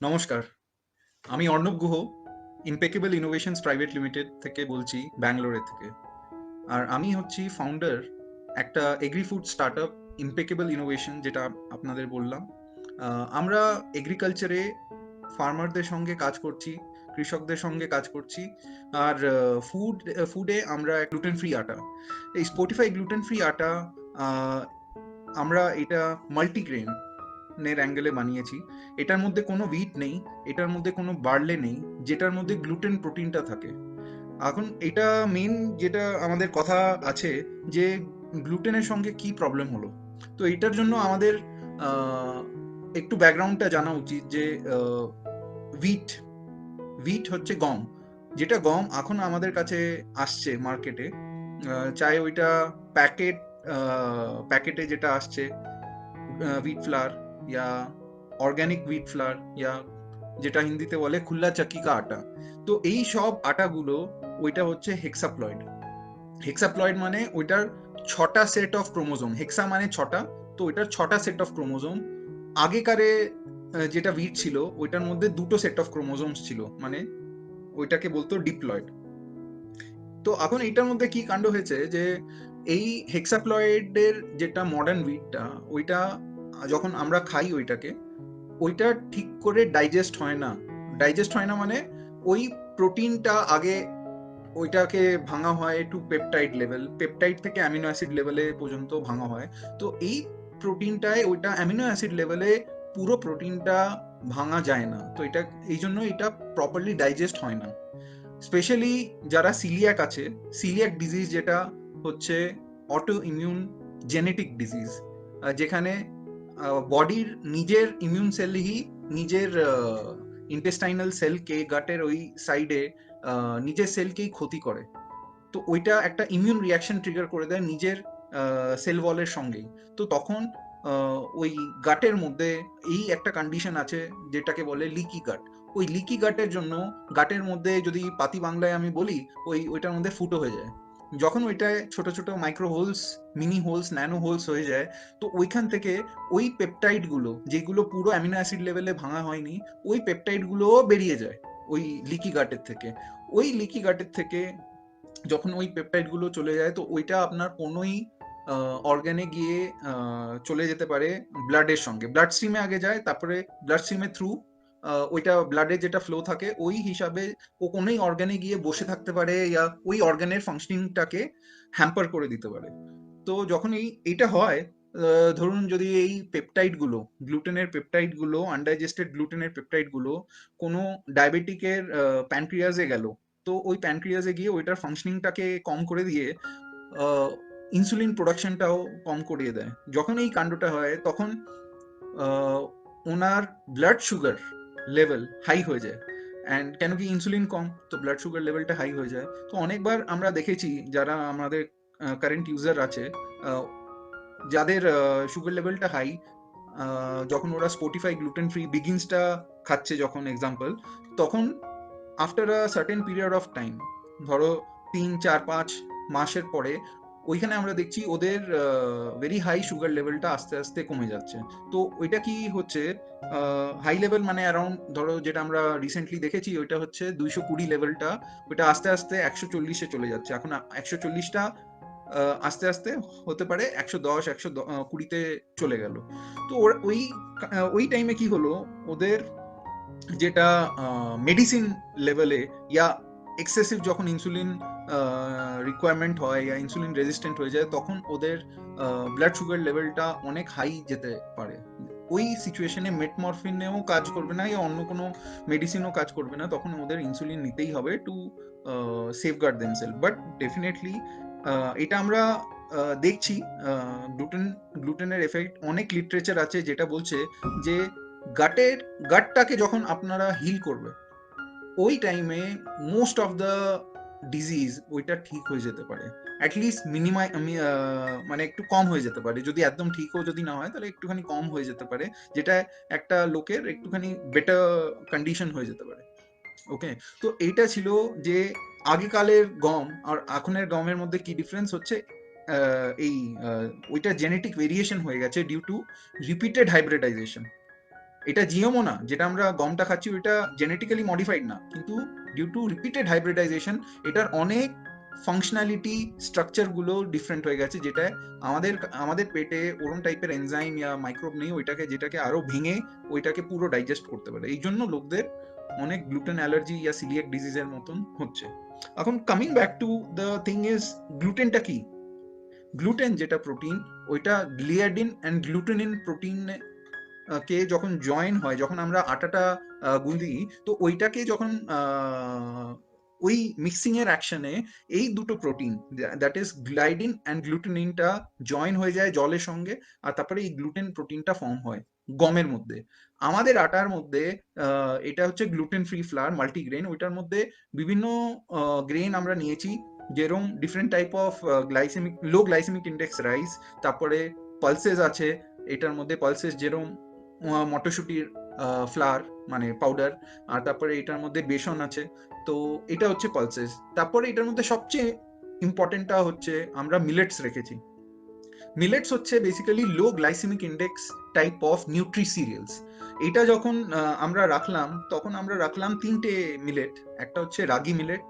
নমস্কার, আমি Arnab Guha Impeccable Innovations Private Limited থেকে বলছি, ব্যাঙ্গালোরে থেকে। আর আমি হচ্ছি ফাউন্ডার একটা agri food startup Impeccable Innovation, যেটা আপনাদের বললাম। আমরা এগ্রিকালচারে ফার্মারদের সঙ্গে কাজ করছি, কৃষকদের সঙ্গে কাজ করছি। আর ফুডে আমরা গ্লুটেন ফ্রি আটা, এই স্পটিফাই গ্লুটেন ফ্রি আটা, আহ, আমরা এটা মাল্টিগ্রেন নের অ্যাঙ্গেলে বানিয়েছি। এটার মধ্যে কোনো হুইট নেই, এটার মধ্যে কোনো বার্লে নেই, যেটার মধ্যে গ্লুটেন প্রোটিনটা থাকে। এখন এটা মেন যেটা আমাদের কথা আছে, যে গ্লুটেনের সঙ্গে কি প্রবলেম হলো। তো এটার জন্য আমাদের আহ, একটু ব্যাকগ্রাউন্ডটা জানা উচিত, যে হুইট হুইট হচ্ছে গম। যেটা গম এখন আমাদের কাছে আসছে মার্কেটে, চাই ওইটা প্যাকেট প্যাকেটে যেটা আসছে, হুইট ফ্লাওয়ার, ইয়া অর্গ্যানিক হুইট ফ্লাওয়ার, ইয়া যেটা হিন্দিতে বলে খুল্লা চাক্কি কা আটা। তো এই সব আটাগুলো, ওইটা হচ্ছে হেক্সাপ্লয়েড। হেক্সাপ্লয়েড মানে ওইটার 6টা সেট অফ ক্রোমোজোম। হেক্সা মানে 6টা, তো ওইটার 6টা সেট অফ ক্রোমোজোম। আগেকারে যেটা হুইট ছিল, ওইটার মধ্যে 2টো সেট অফ ক্রোমোজোমস ছিল, মানে ওইটাকে বলতো ডিপ্লয়েড। তো এখন এইটার মধ্যে কি কাণ্ড হয়েছে, যে এই হেক্সাপ্লয়েডের যেটা মডার্ন হুইটটা, ওইটা যখন আমরা খাই ওইটাকে, ওইটা ঠিক করে ডাইজেস্ট হয় না। ডাইজেস্ট হয় না মানে ওই প্রোটিনটা আগে ওইটাকে ভাঙা হয় টু পেপটাইড লেভেল, পেপটাইড থেকে অ্যামিনো অ্যাসিড লেভেলে পর্যন্ত ভাঙা হয়। তো এই প্রোটিনটায় ওইটা অ্যামিনো অ্যাসিড লেভেলে পুরো প্রোটিনটা ভাঙা যায় না। তো এটা এই জন্য এটা প্রপারলি ডাইজেস্ট হয় না। স্পেশালি যারা সিলিয়াক আছে, সিলিয়াক ডিজিজ যেটা হচ্ছে অটো ইমিউন জেনেটিক ডিজিজ, যেখানে বডির নিজের ইমিউন সেলই নিজের ইন্টেস্টাইনাল সেলকে, গাটের ওই সাইডে নিজের সেলকেই ক্ষতি করে। তো ওইটা একটা ইমিউন রিয়াকশন ট্রিগার করে দেয় নিজের সেল ওয়ালের সঙ্গেই। তো তখন ওই গাটের মধ্যে এই একটা কন্ডিশন আছে, যেটাকে বলে লিকি গাট। ওই লিকি গাটের জন্য গাটের মধ্যে, যদি পাতি বাংলায় আমি বলি, ওইটার মধ্যে ফুটো হয়ে যায়। যখন ওইটায় ছোট ছোট micro holes, mini holes, nano holes হয়ে যায়, তো ওইখান থেকে ওই পেপটাইড গুলো, যেগুলো পুরো অ্যামিনো অ্যাসিড লেভেলে ভাঙা হয়নি, ওই পেপটাইড গুলো বেরিয়ে যায় ওই লিকি গাটের থেকে। ওই লিকি গাটের থেকে যখন ওই পেপটাইড গুলো চলে যায়, তো ওইটা আপনার কোনোই অর্গানে গিয়ে চলে যেতে পারে ব্লাডের সঙ্গে। ব্লাড স্ট্রিমে আগে যায়, তারপরে ব্লাড স্ট্রিমের থ্রু ওইটা ব্লাডে যেটা ফ্লো থাকে ওই হিসাবে ও কোনোই অর্গানে গিয়ে বসে থাকতে পারে, ইয়া ওই অর্গানের ফাংশনিংটাকে হ্যাম্পার করে দিতে পারে। তো যখন এইটা হয়, ধরুন যদি এই পেপটাইড গুলো, গ্লুটেনের পেপটাইড গুলো, আনডাইজেস্টেড গ্লুটেনের পেপটাইড গুলো কোনো ডায়াবেটিকের প্যানক্রিয়াসে গেল, তো ওই প্যানক্রিয়াসে গিয়ে ওইটার ফাংশনিংটাকে কম করে দিয়ে ইনসুলিন প্রোডাকশনটাও কম করিয়ে দেয়। যখন এই কাণ্ডটা হয়, তখন আহ, ওনার ব্লাড সুগার লেভেল হাই হয়ে যায়। অ্যান্ড কেন কি ইনসুলিন কম, তো ব্লাড সুগার লেভেলটা হাই হয়ে যায়। তো অনেকবার আমরা দেখেছি, যারা আমাদের কারেন্ট ইউজার আছে, আহ, যাদের সুগার লেভেলটা হাই, যখন ওরা স্পটিফাই গ্লুটেন ফ্রি বিগিনসটা খাচ্ছে যখন এক্সাম্পল, তখন after a certain period of time, ধরো 3, 4, 5 মাসের পরে, ওইখানে আমরা দেখছি ওদের ভেরি হাই সুগার লেভেলটা আস্তে আস্তে কমে যাচ্ছে। তো ওইটা কি হচ্ছে, হাই লেভেল মানে অ্যারাউন্ড, ধরো যেটা আমরা রিসেন্টলি দেখেছি, ওইটা হচ্ছে 220 লেভেলটা, ওইটা আস্তে আস্তে 140-এ চলে যাচ্ছে। এখন 140টা আস্তে আস্তে হতে পারে 110, 120-তে চলে গেল। তো ওই ওই টাইমে কি হলো, ওদের যেটা মেডিসিন লেভেলে, ইয়া এক্সেসিভ যখন ইনসুলিন রিকোয়ারমেন্ট হয়, ইয়া ইনসুলিন রেজিস্ট্যান্ট হয়ে যায়, তখন ওদের ব্লাড সুগার লেভেলটা অনেক হাই যেতে পারে। ওই সিচুয়েশনে মেটমরফিনেও কাজ করবে না, ইয়া অন্য কোনো মেডিসিনও কাজ করবে না, তখন ওদের ইনসুলিন নিতেই হবে to safeguard themselves. But definitely এটা আমরা দেখছি, গ্লুটেনের এফেক্ট অনেক লিটারেচার আছে যেটা বলছে যে গাটের গাটটাকে যখন আপনারা হিল করবে, ওই টাইমে মোস্ট অফ দ্য ডিজিজ ওইটা ঠিক হয়ে যেতে পারে। অ্যাটলিস্ট মিনিমাই মানে একটু কম হয়ে যেতে পারে, যদি একদম ঠিকও যদি না হয়, তাহলে একটুখানি কম হয়ে যেতে পারে, যেটা একটা লোকের একটুখানি বেটার কন্ডিশন হয়ে যেতে পারে। ওকে। তো এইটা ছিল যে আগেকালের গম আর এখনের গমের মধ্যে কি ডিফারেন্স হচ্ছে। এই ওইটা জেনেটিক ভেরিয়েশন হয়ে গেছে ডিউ টু রিপিটেড হাইব্রিডাইজেশন। এটা জিওমো না, যেটা আমরা গমটা খাচ্ছি ওইটা জেনেটিক্যালি মডিফাইড না, কিন্তু ডিউ টু রিপিটেড হাইব্রিডাইজেশন এটার অনেক ফাংশনালিটি স্ট্রাকচারগুলো ডিফারেন্ট হয়ে গেছে, যেটা আমাদের আমাদের পেটে ওরম টাইপের এনজাইম ইয়া মাইক্রোব নেই ওইটাকে, যেটাকে আরো ভেঙে ওইটাকে পুরো ডাইজেস্ট করতে পারে। এই জন্য লোকদের অনেক গ্লুটেন অ্যালার্জি ইয়া সিলিয়াক ডিজিজের মতন হচ্ছে। এখন coming back to the thing is, গ্লুটেনটা কি? গ্লুটেন যেটা প্রোটিন, ওইটা গ্লিয়াডিন অ্যান্ড গ্লুটেনিন প্রোটিন কে যখন জয়েন হয়, যখন আমরা আটাটা গুলি, তো ওইটাকে যখন ওই মিক্সিং এর অ্যাকশনে এই দুটো protein, that is gliadin and গ্লুটেনিনটা জয়েন হয়ে যায় জলের সঙ্গে, আর তারপরে এই গ্লুটেন প্রোটিনটা ফর্ম হয় গমের মধ্যে। আমাদের আটার মধ্যে এটা হচ্ছে গ্লুটেন ফ্রি ফ্লাওয়ার মাল্টিগ্রেন, ওইটার মধ্যে বিভিন্ন গ্রেন আমরা নিয়েছি, যেরকম different type of glycemic low glycemic index rice, তারপরে পালসেস আছে এটার মধ্যে, পালসেস যেরকম মটরশুটির ফ্লাওয়ার মানে পাউডার, আর তারপরে এটার মধ্যে বেসন আছে, তো এটা হচ্ছে পালসেস। তারপরে এটার মধ্যে সবচেয়ে ইম্পর্টেন্টটা হচ্ছে আমরা মিলেটস রেখেছি। মিলেটস হচ্ছে basically low glycemic index type of nutri cereals. এটা যখন আমরা রাখলাম, তখন আমরা রাখলাম তিনটে মিলেট, একটা হচ্ছে রাগি মিলেট,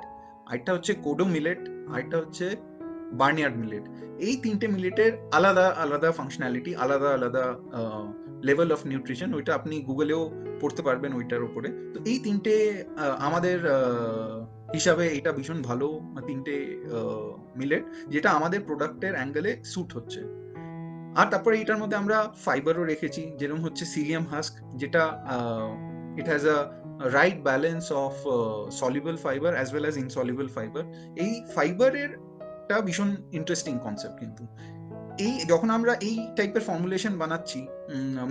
আরেকটা হচ্ছে কোডো মিলেট, আরেকটা হচ্ছে বার্নিয়ার্ড মিলেট। এই তিনটে মিলেটের আলাদা আলাদা ফাংশনালিটি, আলাদা আলাদা লেভেল অফ নিউট্রিশন, ওইটা আপনি গুগলেও পড়তে পারবেন ওইটার উপরে। তো এই তিনটে আমাদের হিসাবে এটা ভীষণ ভালো তিনটে মিলেট, যেটা আমাদের প্রোডাক্টের অ্যাঙ্গেলে স্যুট হচ্ছে। আর তারপরে এটার মধ্যে আমরা ফাইবারও রেখেছি, যেরকম হচ্ছে সিলিয়াম হাস্ক, যেটা it has a right balance of soluble fibre as well as insoluble fibre. এই ফাইবারের টা ভীষণ ইন্টারেস্টিং কনসেপ্ট। কিন্তু এই যখন আমরা এই টাইপের ফর্মুলেশন বানাচ্ছি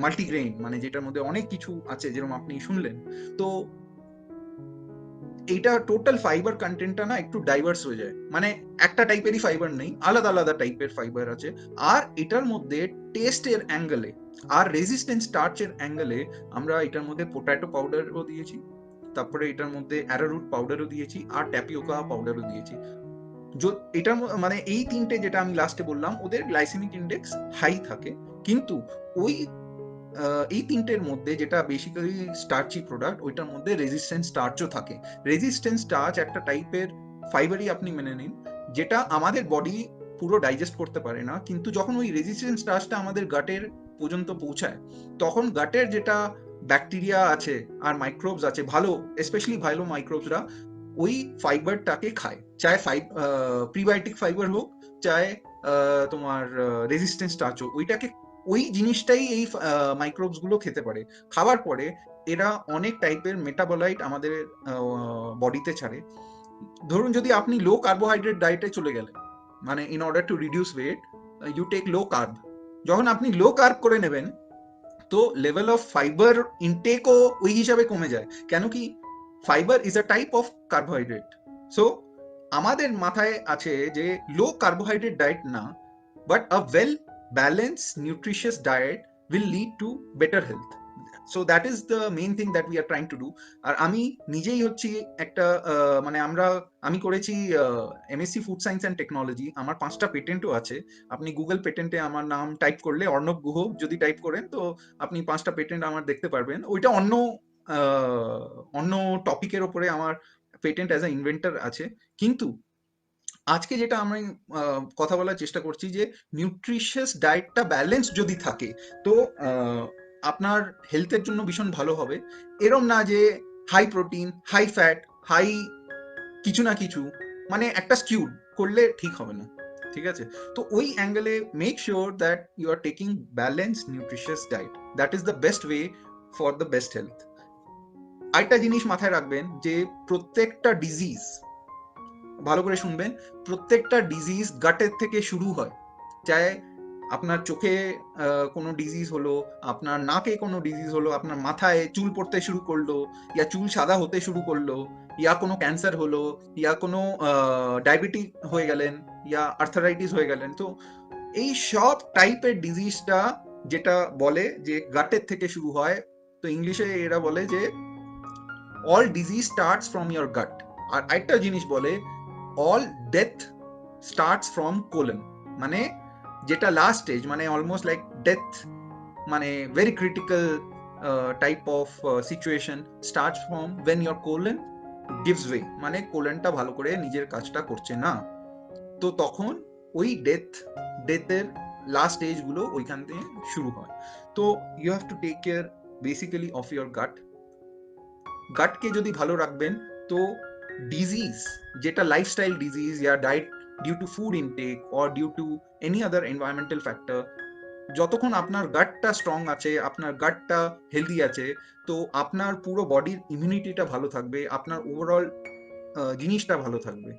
মাল্টিগ্রেইন, মানে যেটার মধ্যে অনেক কিছু আছে যেরকম আপনি শুনলেন, তো এইটা টোটাল ফাইবার কন্টেন্টটা না একটু ডাইভার্স হয়ে যায়, মানে একটা টাইপেরই ফাইবার নেই, আলাদা আলাদা টাইপের ফাইবার আছে। আর এটার মধ্যে টেস্টের অ্যাঙ্গেলে আর রেজিস্ট্যান্স স্টার্চের অ্যাঙ্গেলে আমরা এটার মধ্যে পোটাটো পাউডারও দিয়েছি, তারপরে এটার মধ্যে অ্যারারুট পাউডারও দিয়েছি, আর ট্যাপিওকা পাউডারও দিয়েছি। এটার মানে এই তিনটে যেটা আমি লাস্টে বললাম, ওদের গ্লাইসেমিক ইন্ডেক্স হাই থাকে, কিন্তু ওই এই তিনটের মধ্যে যেটা বেসিক্যালি স্টার্চি প্রোডাক্ট, ওইটার মধ্যে রেজিস্ট্যান্স স্টার্চও থাকে। রেজিস্ট্যান্স স্টার্চ একটা টাইপের ফাইবারই আপনি মেনে নিন, যেটা আমাদের বডি পুরো ডাইজেস্ট করতে পারে না, কিন্তু যখন ওই রেজিস্ট্যান্স স্টার্চটা আমাদের গাটের পর্যন্ত পৌঁছায়, তখন গাটের যেটা ব্যাকটেরিয়া আছে আর মাইক্রোবস আছে, ভালো স্পেশালি ভালো মাইক্রোবসরা ওই ফাইবারটাকে খায়, চাহে প্রিবায়োটিক ফাইবার হোক, চাহে তোমার রেজিস্ট্যান্স স্টার্চ হোক, ওইটাকে ওই জিনিসটাই এই মাইক্রোবস গুলো খেতে পারে। খাওয়ার পরে এরা অনেক টাইপের মেটাবলাইট আমাদের বডিতে ছাড়ে। ধরুন যদি আপনি লো কার্বোহাইড্রেট ডায়েটে চলে গেলেন, মানে in order to reduce weight you take low carb, যখন আপনি লো কার্ব করে নেবেন, তো লেভেল অফ ফাইবার ইনটেকও ওই হিসাবে কমে যায়। কেন কি fibre is a type of carbohydrate. So আমাদের মাথায় আছে যে লো কার্বোহাইড্রেট ডায়েট না, but a well balance nutritious diet will lead to better health. So that is the main thing that we are trying to do. আর আমি নিজেই হচ্ছি একটা মানে আমি করেছি MSc food science and technology, আমার 5টা পেটেন্টও আছে। আপনি গুগল পেটেন্টে আমার নাম টাইপ করলে, অর্ণব গুহ যদি টাইপ করেন, তো আপনি 5টা পেটেন্ট আমার দেখতে পারবেন। ওইটা অন্য টপিকের ওপরে আমার পেটেন্ট অ্যাজ আ ইনভেন্টর আছে। কিন্তু আজকে যেটা আমি কথা বলার চেষ্টা করছি, যে নিউট্রিশিয়াস ডায়েটটা ব্যালেন্স যদি থাকে, তো আপনার হেলথের জন্য ভীষণ ভালো হবে। এরম না যে high protein, high fat, high কিছু না কিছু, মানে একটা স্কিউড করলে ঠিক হবে না, ঠিক আছে? তো ওই অ্যাঙ্গেলে make sure that you are taking balance nutritious diet, that is the best way for the best health. আরেকটা জিনিস মাথায় রাখবেন, যে প্রত্যেকটা ডিজিজ, ভালো করে শুনবেন, প্রত্যেকটা ডিজিজ গাটের থেকে শুরু হয়। চাहे আপনার চোখে কোনো ডিজিজ হলো, আপনার নাকে কোনো ডিজিজ হলো, আপনার মাথায় চুল পড়তে শুরু করলো, ইয়া চুল সাদা হতে শুরু করলো, ইয়া কোনো ক্যান্সার হলো, ইয়া কোনো ডায়াবেটিক হয়ে গেলেন, ইয়া আর্থারাইটিস হয়ে গেলেন, তো এই সব টাইপের ডিজিজটা যেটা বলে যে গাটের থেকে শুরু হয়, তো ইংলিশে এরা বলে যে all disease starts from your gut. আর একটা জিনিস বলে all death starts from colon, মানে যেটা লাস্ট স্টেজ, মানে অলমোস্ট লাইক ডেথ, মানে very critical type of situation starts from when your colon gives way, মানে কোলনটা ভালো করে নিজের কাজটা করছে না, তো তখন ওই ডেথের লাস্ট স্টেজ গুলো ওইখান থেকে শুরু হয়। তো you have to take care basically of your গাটকে যদি ভালো রাখবেন, তো ডিজিজ যেটা লাইফস্টাইল ডিজিজ ইয়া diet due to food intake or due to any other environmental factor, যতক্ষণ আপনার গাটটা স্ট্রং আছে, আপনার গাটটা হেলদি আছে, তো আপনার পুরো বডির ইমিউনিটিটা ভালো থাকবে, আপনার ওভারঅল জিনিসটা ভালো থাকবে।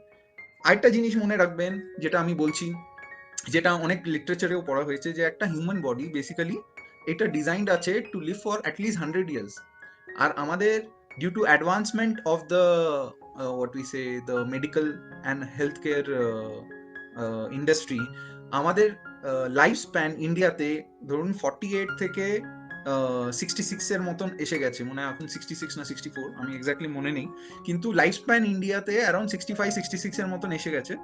আরেকটা জিনিস মনে রাখবেন, যেটা আমি বলছি, যেটা অনেক লিটারেচারেও পড়া হয়েছে, যে একটা হিউম্যান বডি বেসিক্যালি এটা ডিজাইনড আছে to live for at least 100 years. আর আমাদের due to advancement of the what we say the medical and health care industry, আমাদের লাইফ স্প্যান ইন্ডিয়াতে ধরুন 48 থেকে 66 এর মতন এসে গেছে, মনে হয় এখন 66 না 64, আমি এক্স্যাক্টলি মনে নেই, কিন্তু লাইফ স্প্যান ইন্ডিয়াতে অ্যারাউন্ড 65-66 এর মতন এসে গেছে।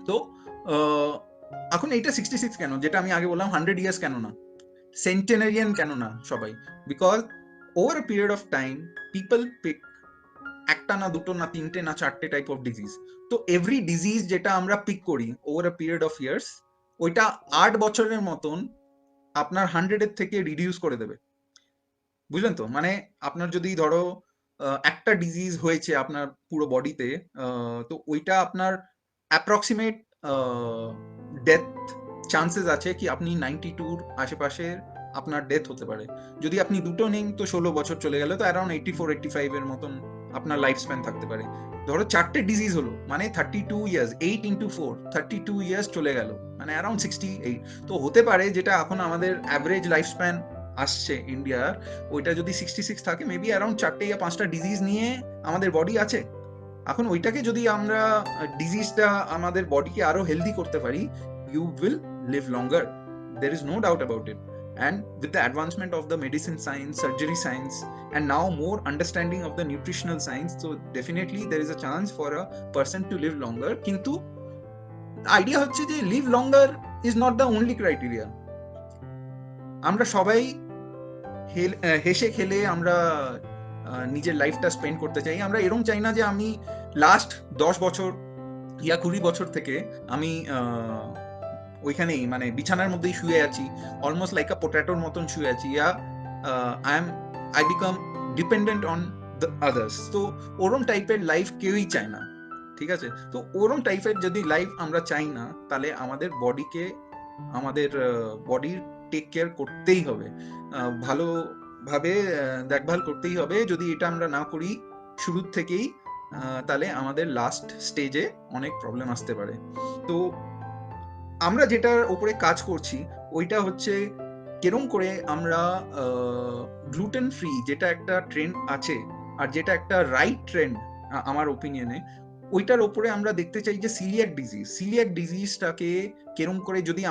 তো এখন এইটা 66 কেন, যেটা আমি আগে বললাম 100 ইয়ার্স কেন না, সেন্টেনারিয়ান কেন না সবাই, because over a period of time people pick একটা না দুটো না তিনটে না চারটে টাইপ অফ ডিজিজ। তো এভরি ডিজিজ যেটা আমরা পিক করি over a period of years, ওইটা 8 বছরের মতন আপনার 100 এর থেকে রিডিউস করে দেবে, বুঝলেন তো? মানে আপনার যদি ধরো একটা ডিজিজ হয়েছে আপনার পুরো বডিতে, তো ওইটা আপনার অ্যাপ্রক্সিমেট ডেথ চান্সেস আছে কি আপনি 92 আশেপাশে আপনার ডেথ হতে পারে। যদি আপনি দুটো নেন তো 16 বছর চলে গেল, তো অ্যারাউন্ড 84-85 এর মতন আপনার লাইফ স্প্যান থাকতে পারে। ধরো চারটে ডিজিজ হলো মানে 32 ইয়ার্স, 8 ইন্টু 4 32 ইয়ার্স চলে গেল, মানে অ্যারাউন্ড 68। তো হতে পারে যেটা এখন আমাদের অ্যাভারেজ লাইফ স্প্যান আসছে ইন্ডিয়ার, ওইটা যদি 66 থাকে, মেবি অ্যারাউন্ড 4টে বা 5টা ডিজিজ নিয়ে আমাদের বডি আছে। এখন ওইটাকে যদি আমরা ডিজিজটা আমাদের বডিকে আরো হেলদি করতে পারি, you will live longer, there is no doubt about it. And with the advancement of the medicine science, surgery science, and now more understanding of the nutritional science, so definitely there is a chance for a person to live longer. Kintu idea হচ্ছে যে live longer is not the only criteria. আমরা সবাই হেসে খেলে আমরা নিজের লাইফটা spend করতে চাই। আমরা এরকম চাই না যে আমি লাস্ট 10 বছর ইয়া 20 বছর থেকে আমি ওইখানেই মানে বিছানার মধ্যেই শুয়ে আছি, অলমোস্ট লাইক আ পোট্যাটোর মতন শুয়ে আছি, yeah I become dependent on the others. তো ওরম টাইপের লাইফ কেউই চায় না, ঠিক আছে? তো ওরম টাইপের যদি লাইফ আমরা চাই না, তাহলে আমাদের বডিকে আমাদের বডির টেক কেয়ার করতেই হবে, ভালোভাবে দেখভাল করতেই হবে। যদি এটা আমরা না করি শুরুর থেকেই, তাহলে আমাদের লাস্ট স্টেজে অনেক প্রবলেম আসতে পারে। তো আমরা যেটার উপরে কাজ করছি ওইটা হচ্ছে কেরম করে আমরা গ্লুটেন ফ্রি, যেটা একটা ট্রেন্ড আছে আর যেটা একটা রাইট ট্রেন্ড আমার ওপিনিয়নে, ওইটার ওপরে আমরা দেখতে চাই যে সিলিয়াক ডিজিজটাকে কেরম করে, যদি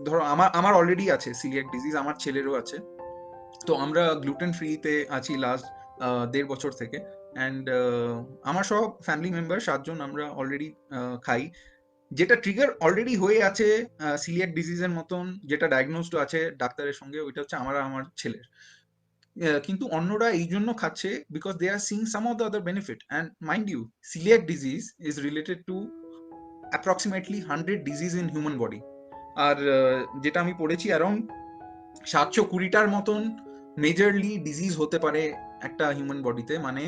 ধরো আমার অলরেডি আছে সিলিয়াক ডিজিজ, আমার ছেলেরও আছে, তো আমরা গ্লুটেন ফ্রিতে আছি লাস্ট 1.5 বছর থেকে। অ্যান্ড আমার সব ফ্যামিলি মেম্বার 7 জন আমরা অলরেডি খাই। যেটা ট্রিগার অলরেডি হয়ে আছে সিলিয়াক ডিজিজের মতন, যেটা ডায়াগনোজড আছে ডাক্তারের সঙ্গে, ওইটা হচ্ছে আমার ছেলের। কিন্তু অন্যরা এই জন্য খাচ্ছে because they are seeing some of the other benefit. And mind you, celiac disease is related to approximately 100 disease in human body. আর যেটা আমি পড়েছি অ্যারাউন্ড 720টার মতন মেজরলি ডিজিজ হতে পারে একটা হিউম্যান বডিতে, মানে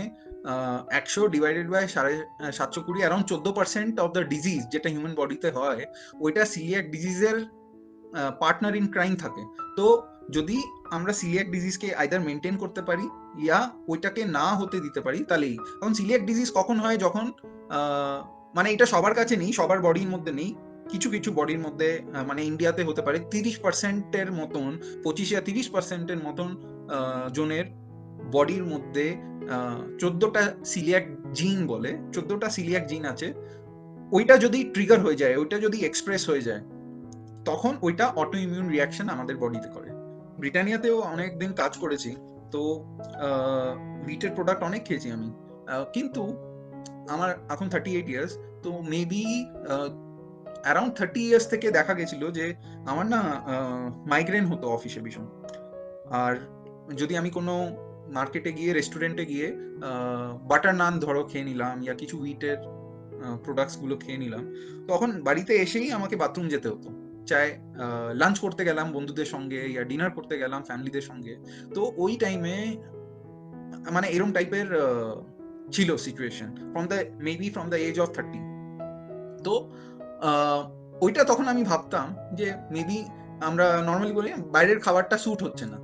100 divided by 720, around 14% of the disease যেটা হিউম্যান বডিতে হয়, ওইটা সিলিয়াক ডিজিজের পার্টনার ইন ক্রাইম থাকে। তো যদি আমরা সিলিয়াক ডিজিজকে আইদার মেনটেন করতে পারি ইয়া ওইটাকে না হতে দিতে পারি, তাহলেই। এখন সিলিয়াক ডিজিজ কখন হয়, যখন মানে এটা সবার কাছে নেই, সবার বডির মধ্যে নেই, কিছু কিছু বডির মধ্যে, মানে ইন্ডিয়াতে হতে পারে 30%-এর মতন, 25-30%-এর মতন জনের বডির মধ্যে 14টা সিলিয়াক জিন বলে, 14টা সিলিয়াক জিন আছে। ওইটা যদি ট্রিগার হয়ে যায়, ওইটা যদি এক্সপ্রেস হয়ে যায়, তখন ওইটা অটো ইমিউন রিয়াকশন আমাদের বডিতে করে। ব্রিটানিয়াতেও অনেকদিন কাজ করেছি, তো ভিটের প্রোডাক্ট অনেক খেয়েছি আমি, কিন্তু আমার এখন 38 ইয়ার্স, তো মেবি অ্যারাউন্ড 30 ইয়ার্স থেকে দেখা গেছিল যে আমার না মাইগ্রেন হতো অফিসে ভীষণ। আর যদি আমি কোনো মার্কেটে গিয়ে রেস্টুরেন্টে গিয়ে বাটার নান ধরো খেয়ে নিলাম, ইয়া কিছু উইটের প্রোডাক্টস গুলো খেয়ে নিলাম, তখন বাড়িতে এসেই আমাকে বাথরুম যেতে হতো। চাই লাঞ্চ করতে গেলাম বন্ধুদের সঙ্গে, ইয়া ডিনার করতে গেলাম ফ্যামিলিদের সঙ্গে, তো ওই টাইমে মানে এরম টাইপের ছিল situation from the age of 30। তো ওইটা তখন আমি ভাবতাম যে মেবি আমরা নর্মালি বলি বাইরের খাবারটা স্যুট হচ্ছে না।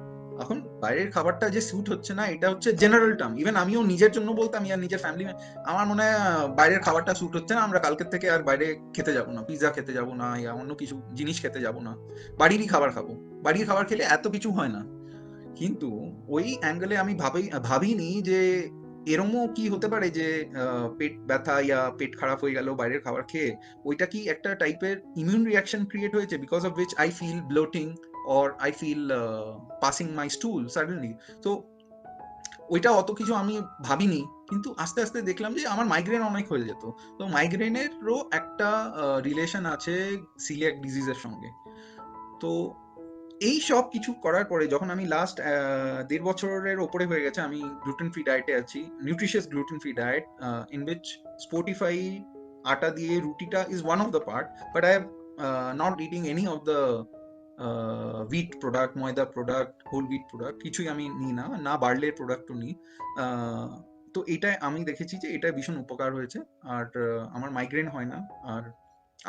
এখন বাইরের খাবারটা যে স্যুট হচ্ছে না এটা হচ্ছে জেনারেল টার্ম, ইভেন আমিও নিজের জন্য বলতাম, ইয়া নিজের ফ্যামিলি, আমার মনে হয় বাইরের খাবারটা স্যুট হচ্ছে না, আমরা কালকের থেকে আর বাইরে খেতে যাবো না, পিৎজা খেতে যাবো না, ইয়া অন্য কিছু জিনিস খেতে যাবো না, বাড়িরই খাবার খাবো। বাড়ির খাবার খেলে এত কিছু হয় না। কিন্তু ওই অ্যাঙ্গেলে আমি ভাবিনি যে এরমও কি হতে পারে যে পেট ব্যথা ইয়া পেট খারাপ হয়ে গেল বাইরের খাবার খেয়ে, ওইটা কি একটা টাইপের ইমিউন রিয়াকশন ক্রিয়েট হয়েছে, because of which I feel bloating or I feel passing my stool suddenly. তো ওইটা অত কিছু আমি ভাবিনি, কিন্তু আস্তে আস্তে দেখলাম যে আমার মাইগ্রেন অনেক হয়ে যেত। তো মাইগ্রেনেরও একটা রিলেশন আছে সিলিয়াক ডিজিজের সঙ্গে। তো এই সব কিছু করার পরে যখন আমি লাস্ট 1.5 বছরের ওপরে হয়ে গেছে আমি গ্লুটেন ফ্রি ডায়েটে আছি, nutritious gluten free diet, in which Sportify আটা দিয়ে রুটিটা is one of the part, but I have not eating any of the wheat product, ময়দা প্রোডাক্ট, হোল উইট প্রোডাক্ট কিছুই আমি নিই না, না বার্লের প্রোডাক্টও নিই। তো এটা আমি দেখেছি যে এটা ভীষণ উপকার হয়েছে, আর আমার মাইগ্রেন হয় না। আর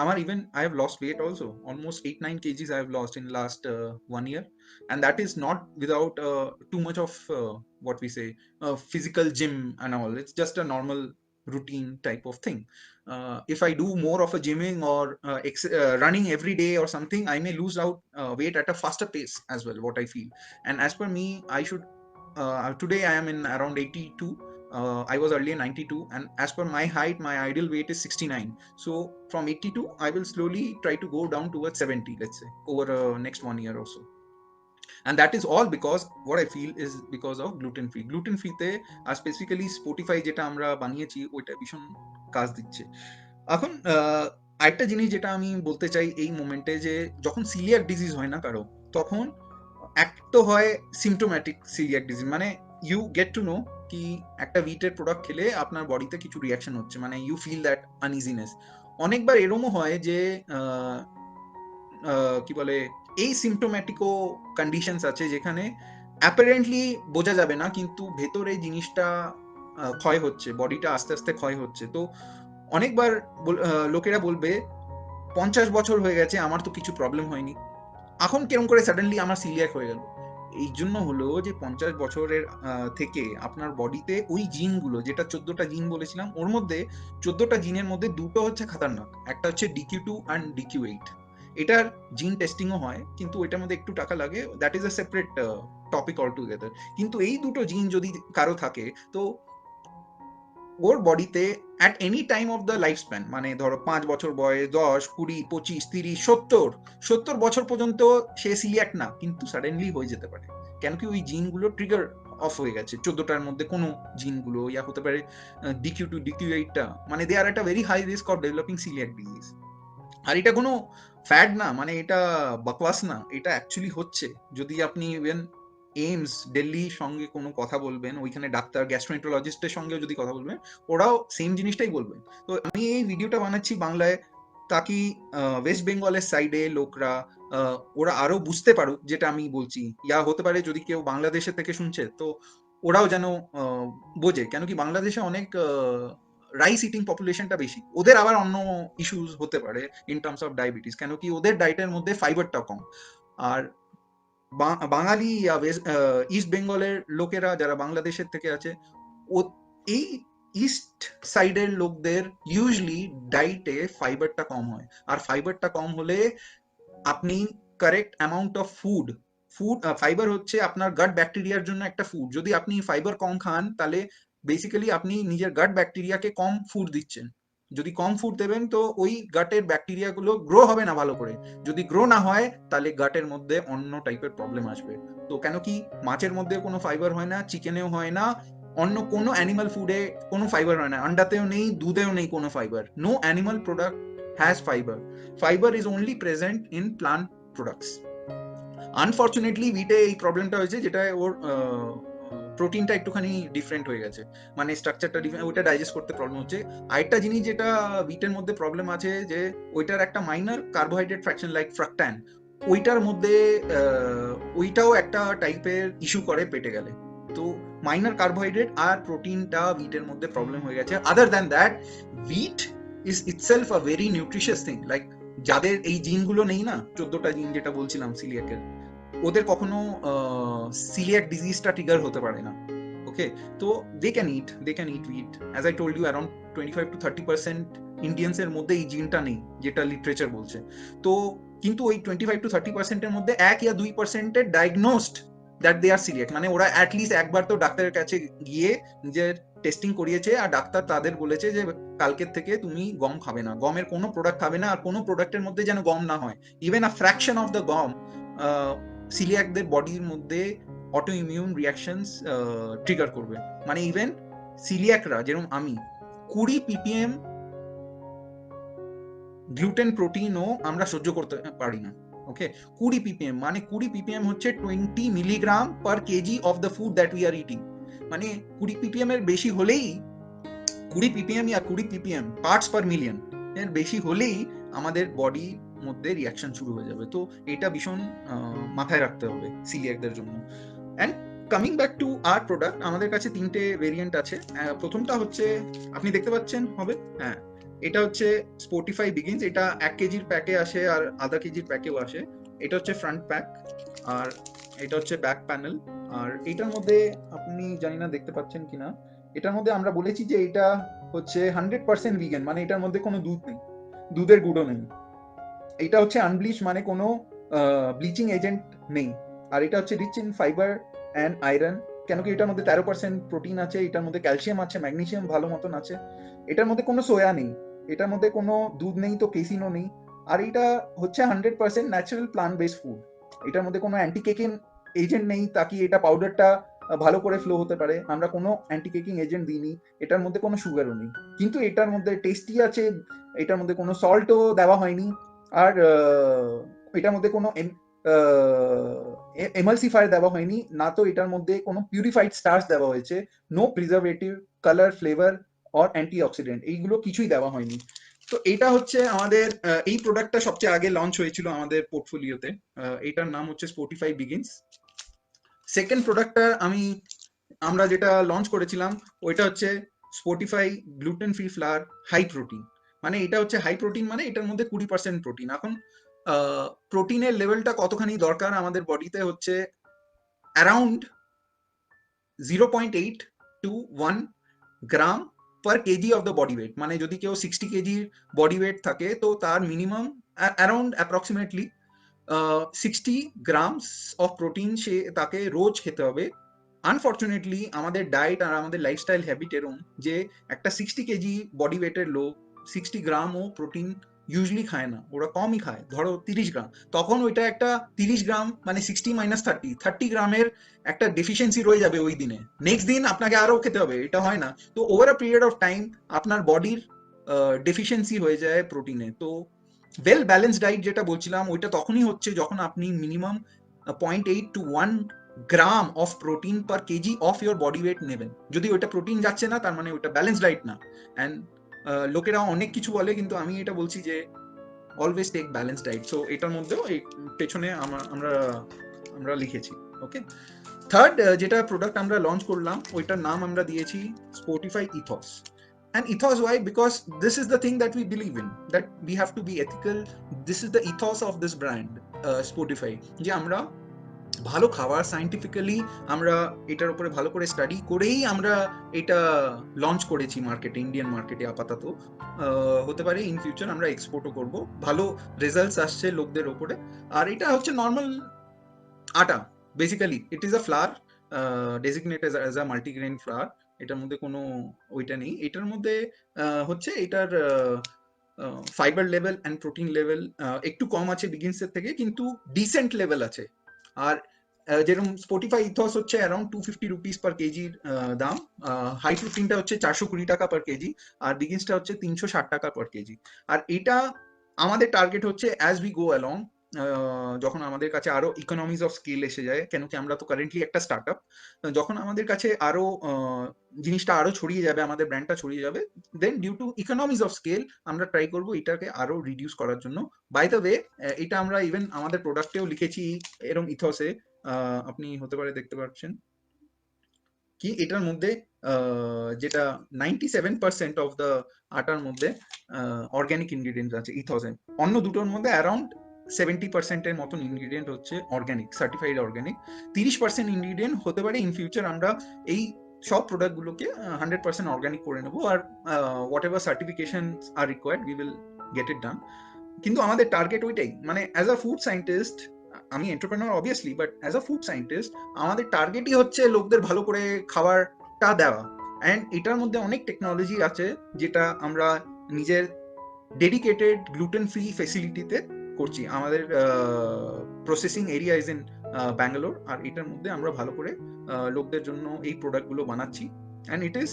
আমার even I have lost weight also, almost 8-9 kgs I have lost in last 1 year, and that is not without too much of what we say physical gym and all. It's just a normal routine type of thing. If I do more of a gymming or running every day or something, I may lose out weight at a faster pace as well, what I feel. And as per me, I should today I am in around 82. I was earlier 92, and as per my height, my ideal weight is 69. So from 82, I will slowly try to go down towards 70, let's say, over next 1 year or so. And that is all because what I feel is because of gluten free. Gluten free তে আর specifically Spotify যেটা আমরা বানিয়েছি ওইটা ভীষণ কাজ দিচ্ছে। এখন আরেকটা জিনিস যেটা আমি বলতে চাই এই মোমেন্টে, যে যখন সিলিয়াক ডিজিজ হয় না কারো, তখন এক তো হয় সিমটোম্যাটিক সিলিয়াক ডিজিজ, মানে ইউ গেট টু নো কি একটা উইটের প্রোডাক্ট খেলে আপনার বডিতে কিছু রিয়াকশন হচ্ছে, মানে ইউ ফিল দ্যাট আনইজিনেস। অনেকবার এরমও হয় যে কি বলে এই সিমটোম্যাটিকও কন্ডিশনস আছে যেখানে অ্যাপারেন্টলি বোঝা যাবে না, কিন্তু ভেতরে জিনিসটা ক্ষয় হচ্ছে, বডিটা আস্তে আস্তে ক্ষয় হচ্ছে। তো অনেকবার লোকেরা বলবে 50 বছর হয়ে গেছে আমার তো কিছু প্রবলেম হয়নি, এখন কেরম করে সাডেনলি আমার সিলিয়াক হয়ে গেল। এই জন্য হলো যে 50 বছরের থেকে আপনার বডিতে ওই জিনগুলো, যেটা 14টা জিন বলেছিলাম, ওর মধ্যে 14টা জিনের মধ্যে দুটো হচ্ছে খাতারনাক, একটা হচ্ছে DQ2 অ্যান্ড DQ8। এটার জিন টেস্টিংও হয়, কিন্তু এটার মধ্যে একটু টাকা লাগে, that is a separate topic all together. কিন্তু এই দুটো জিন যদি কারো থাকে, তো ওর বডিতে at any time of the life span, মানে ধরো 5 বছর বয়স, 10, 20, 25, 30, 70 বছর পর্যন্ত সে সিলিয়াক না, কিন্তু সাডেনলি হয়ে যেতে পারে। কেন কি ওই জিনগুলো ট্রিগার অফ হয়ে গেছে, 14টার মধ্যে কোনো জিনগুলো, ইয়া হতে পারে DQ2, DQ8টা, মানে দে আর একটা very high risk of developing celiac disease. আর এটা কোনো ফ্যাড না, মানে এটা বকওয়াস না, এটা অ্যাকচুয়ালি হচ্ছে। যদি আপনি ইভেন এইমস দিল্লির সঙ্গে কোনো কথা বলবেন, ওইখানে ডাক্তার গ্যাস্ট্রোএন্টারোলজিস্টের সঙ্গেও যদি কথা বলবেন, ওরাও সেম জিনিসটাই বলবেন। তো আমি এই ভিডিওটা বানাচ্ছি বাংলায়, তাকি ওয়েস্ট বেঙ্গলের সাইডে লোকরা ওরা আরো বুঝতে পারুক যেটা আমি বলছি, ইয়া হতে পারে যদি কেউ বাংলাদেশের থেকে শুনছে তো ওরাও যেন বোঝে। কেন কি বাংলাদেশে অনেক রাইস ইটিং পপুলেশনটা বেশি, ওদের আবার অন্য ইস্যুস হতে পারে ইন টার্মস অফ ডায়াবেটিস, কেন কি ওদের ডায়েটের মধ্যে ফাইবারটা কম। আর বাঙালি ইস্ট বেঙ্গলের লোকেরা যারা বাংলাদেশের থেকে আছে, ও এই ইস্ট সাইডের লোকদের ইউজুয়ালি ডায়েটে ফাইবারটা কম হয়, আর ফাইবারটা কম হলে আপনি কারেক্ট অ্যামাউন্ট অফ ফাইবার হচ্ছে আপনার গাট ব্যাকটেরিয়ার জন্য একটা ফুড, যদি আপনি ফাইবার কম খান তাহলে বেসিক্যালি আপনি নিজের গাট ব্যাকটেরিয়াকে কম ফুড দিচ্ছেন। যদি কম ফুড দেবেন তো ওই গাটের ব্যাকটেরিয়া গুলো গ্রো হবে না ভালো করে, যদি গ্রো না হয় তাহলে গাটের মধ্যে অন্য টাইপের প্রবলেম আসবে। তো কেন কি মাছের মধ্যে কোনো ফাইবার হয় না, চিকেনেও হয় না, অন্য কোনো অ্যানিমাল ফুডে কোনো ফাইবার হয় না, আন্ডাতেও নেই, দুধেও নেই কোনো fibre. No animal product has fibre. Fiber is only present in plant products. Unfortunately উইটে এই প্রবলেমটা হয়েছে, যেটা ওর প্রোটিনটা একটুখানি ডিফারেন্ট হয়ে গেছে, মানে স্ট্রাকচারটা ডিফারেন্ট, ওইটা ডাইজেস্ট করতে প্রবলেম হচ্ছে। আরেকটা জিনিস যেটা উইটের মধ্যে প্রবলেম আছে, যে ওইটার একটা মাইনর কার্বোহাইড্রেট ফ্র্যাকশন লাইক ফ্রাক্টান, ওইটার মধ্যে ওইটাও একটা টাইপের ইস্যু করে পেটে গেলে। তো মাইনর কার্বোহাইড্রেট আর প্রোটিনটা উইটের মধ্যে প্রবলেম হয়ে গেছে। Other than that, wheat is itself a very nutritious thing. Like যাদের এই জিনগুলো নেই না, 14টা জিন যেটা বলছিলাম সিলিয়াকের, ওদের কখনো সিলিয়াক ডিজিজটা ট্রিগার হতে পারে না। ওকে, তো they can eat wheat. As I told you, around 25 to 30% Indians এর মধ্যে এই জিনটা নেই, যেটা লিটারেচার বলছে। তো কিন্তু ওই 25 to 30% এর মধ্যে 1 या 2% diagnosed that they are coeliac, মানে ওরা অ্যাটলিস্ট একবার তো ডাক্তারের কাছে গিয়ে নিজের টেস্টিং করিয়েছে, আর ডাক্তার তাদের বলেছে যে কালকের থেকে তুমি গম খাবে না, গমের কোনো প্রোডাক্ট খাবে না, আর কোনো প্রোডাক্টের মধ্যে যেন গম না হয়। Even a fraction of the গম সিলিয়াকদের বডির মধ্যে অটো ইমিউন রিয়াকশনস ট্রিগার করবে। মানে ইভেন সিলিয়াকরা, যেরকম আমি, 20 ppm গ্লুটেন প্রোটিনও আমরা সহ্য করতে পারি না। ওকে, 20 ppm, মানে 20 ppm হচ্ছে 20 milligram per KG of the food that we are eating. মানে 20 ppm এর বেশি হলেই, 20 ppm या 20 ppm পার্টস পার মিলিয়ন এর বেশি হলেই আমাদের বডির মধ্যে রিয়াকশন শুরু হয়ে যাবে। তো এটা ভীষণ মাথায় রাখতে হবে সিলিয়াকদের জন্য। And coming back to our product, আমাদের কাছে 3টে ভেরিয়েন্ট আছে। প্রথমটা হচ্ছে, আপনি দেখতে পাচ্ছেন হবে, হ্যাঁ, এটা হচ্ছে স্পোর্টিফাই বিগিনস। এটা 1 কেজির প্যাকে আসে আর আধা কেজির প্যাকেও আসে। এটা হচ্ছে ফ্রন্ট প্যাক, আর এটা হচ্ছে ব্যাক প্যানেল। আর এটার মধ্যে আপনি জানি না দেখতে পাচ্ছেন কিনা, এটার মধ্যে আমরা বলেছি যে এটা হচ্ছে 100% ভিগান, মানে এটার মধ্যে কোনো দুধ নেই, দুধের গুঁড়ো নেই। এটা হচ্ছে আনব্লিচ, মানে কোনো ব্লিচিং এজেন্ট নেই। আর এটা হচ্ছে rich in fibre and iron, কেন কি এটার মধ্যে 13% প্রোটিন আছে, এটার মধ্যে ক্যালসিয়াম আছে, ম্যাগনেসিয়াম ভালো মতন আছে। এটার মধ্যে কোনো সোয়া নেই, এটার মধ্যে কোনো দুধ নেই, তো কেসিনও নেই। আর এটা হচ্ছে 100% ন্যাচারাল প্লান্ট বেসড ফুড। এটার মধ্যে কোনো অ্যান্টি কেকিং এজেন্ট নেই, তাকি এটা পাউডারটা ভালো করে ফ্লো হতে পারে। আমরা কোনো অ্যান্টি কেকিং এজেন্ট দিইনি। এটার মধ্যে কোনো সুগারও নেই, কিন্তু এটার মধ্যে টেস্টি আছে। এটার মধ্যে কোনো সল্টও দেওয়া হয়নি। আর এটার মধ্যে কোনো এমালসিফায়ার দেওয়া হয়নি না, তো এটার মধ্যে কোনো পিউরিফাইড স্টার্চ দেওয়া হয়েছে। No preservative, colour, flavour or antioxidant, এইগুলো কিছুই দেওয়া হয়নি। তো এটা হচ্ছে আমাদের এই প্রোডাক্টটা সবচেয়ে আগে লঞ্চ হয়েছিল আমাদের পোর্টফোলিওতে। এটার নাম হচ্ছে স্পোর্টিফাই বিগিনস। সেকেন্ড প্রোডাক্টটা আমরা যেটা লঞ্চ করেছিলাম, ওইটা হচ্ছে Sportify gluten free flour high protein. মানে এটা হচ্ছে হাই প্রোটিন, মানে এটার মধ্যে 20% প্রোটিন। এখন প্রোটিনের লেভেলটা কতখানি দরকার আমাদের বডিতে হচ্ছে around 0.8 to 1 gram per KG of the body weight. মানে যদি কেউ 60 কেজির বডি ওয়েট থাকে, তো তার minimum around approximately 60 grams of protein সে তাকে রোজ খেতে হবে। আনফর্চুনেটলি আমাদের ডায়েট আর আমাদের লাইফস্টাইল হ্যাবিট এরকম যে একটা 60 কেজি বডি ওয়েটের লোক 60 গ্রামও প্রোটিন ইউজুয়ালি খায় না, ওরা কমই খায়, ধরো 30 গ্রাম। তখন ওইটা একটা 30 গ্রাম, মানে 60 মাইনাস 30 গ্রামের একটা ডেফিসিয়েন্সি রয়ে যাবে ওই দিনে। নেক্সট দিন আপনাকে আরও খেতে হবে, এটা হয় না। তো over a period of time আপনার বডির ডেফিসিয়েন্সি হয়ে যায় প্রোটিনে। তো ওয়েল ব্যালেন্স ডাইট যেটা বলছিলাম, ওইটা তখনই হচ্ছে যখন আপনি minimum 0.8 to 1 gram of protein per KG of your body weight নেবেন। যদি ওইটা প্রোটিন যাচ্ছে না, তার মানে ওইটা ব্যালেন্স ডাইট না। অ্যান্ড লোকেরা অনেক কিছু বলে, কিন্তু আমি এটা বলছি যে অলওয়েজ টেক ব্যালেন্স ডাইট। সো এটার মধ্যেও এই পেছনে আমরা আমরা লিখেছি। ওকে, থার্ড যেটা প্রোডাক্ট আমরা লঞ্চ করলাম, ওইটার নাম আমরা দিয়েছি স্পোর্টিফাই ethos. And ethos, why? Because this is the thing that we believe in, that we have to be ethical. This is the ethos of this brand, Spotify, যে আমরা ভালো খাবার সায়েন্টিফিক্যালি আমরা এটার উপরে ভালো করে স্টাডি করেই আমরা এটা লঞ্চ করেছি মার্কেটে, ইন্ডিয়ান মার্কেটে আপাতত। হতে পারে ইন ফিউচার আমরা এক্সপোর্টও করব। ভালো রেজাল্টস আসছে লোকদের ওপরে। আর এটা হচ্ছে নর্মাল আটা, basically it is a flower designated as a multigrain flower. এটার মধ্যে কোনো ওইটা নেই। এটার মধ্যে হচ্ছে এটার fibre level and protein level একটু কম আছে বিগিনসের থেকে, কিন্তু ডিসেন্ট লেভেল আছে। আর যেরকম স্পোটিফাই ইথস হচ্ছে অ্যারাউন্ড 250 রুপিস পার কেজির দাম, হাই প্রোটিনটা হচ্ছে 420 টাকা পার কেজি, আর বিগিনসটা হচ্ছে 360 টাকা পার কেজি। আর এটা আমাদের টার্গেট হচ্ছে অ্যাজ উই গো অ্যালং যখন আমাদের কাছে আরো ইকোনমিজ অফ স্কেল এসে যায়, কেন কি আমরা তো কারেন্টলি একটা স্টার্টআপ, যখন আমাদের কাছে আরো জিনিসটা আরো ছড়িয়ে যাবে, আমাদের ব্র্যান্ডটা ছড়িয়ে যাবে, then due to economies of scale আমরা ট্রাই করবো এটাকে আরো রিডিউস করার জন্য। বাই দ্য ওয়ে, এটা আমরা ইভেন আমাদের প্রোডাক্টেও লিখেছি এরকম ইথসে, আপনি হতে পারে দেখতে পাচ্ছেন কি এটার মধ্যে যেটা 97% অফ দ্য আটার মধ্যে অর্গ্যানিক ইনগ্রিডিয়েন্টস আছে ইথসে। অন্য দুটোর মধ্যে অ্যারাউন্ড 70%-এর মতন ইনগ্রিডিয়েন্ট হচ্ছে অর্গ্যানিক, সার্টিফাইড অর্গ্যানিক। 30% ইনগ্রিডিয়েন্ট হতে পারে ইন ফিউচার আমরা এই সব প্রোডাক্টগুলোকে 100% অর্গ্যানিক করে নেবো, আর whatever certification are required we will get it done. কিন্তু আমাদের টার্গেট ওইটাই, মানে অ্যাজ আ ফুড সায়েন্টিস্ট, আমি entrepreneur obviously, but as a food scientist আমাদের টার্গেটই হচ্ছে লোকদের ভালো করে খাবারটা দেওয়া। অ্যান্ড এটার মধ্যে অনেক টেকনোলজি আছে যেটা আমরা নিজের ডেডিকেটেড গ্লুটেন ফ্রি ফেসিলিটিতে করছি। আমাদের processing area is in Bangalore, আর এটার মধ্যে আমরা ভালো করে লোকদের জন্য এই প্রোডাক্টগুলো বানাচ্ছি, and it is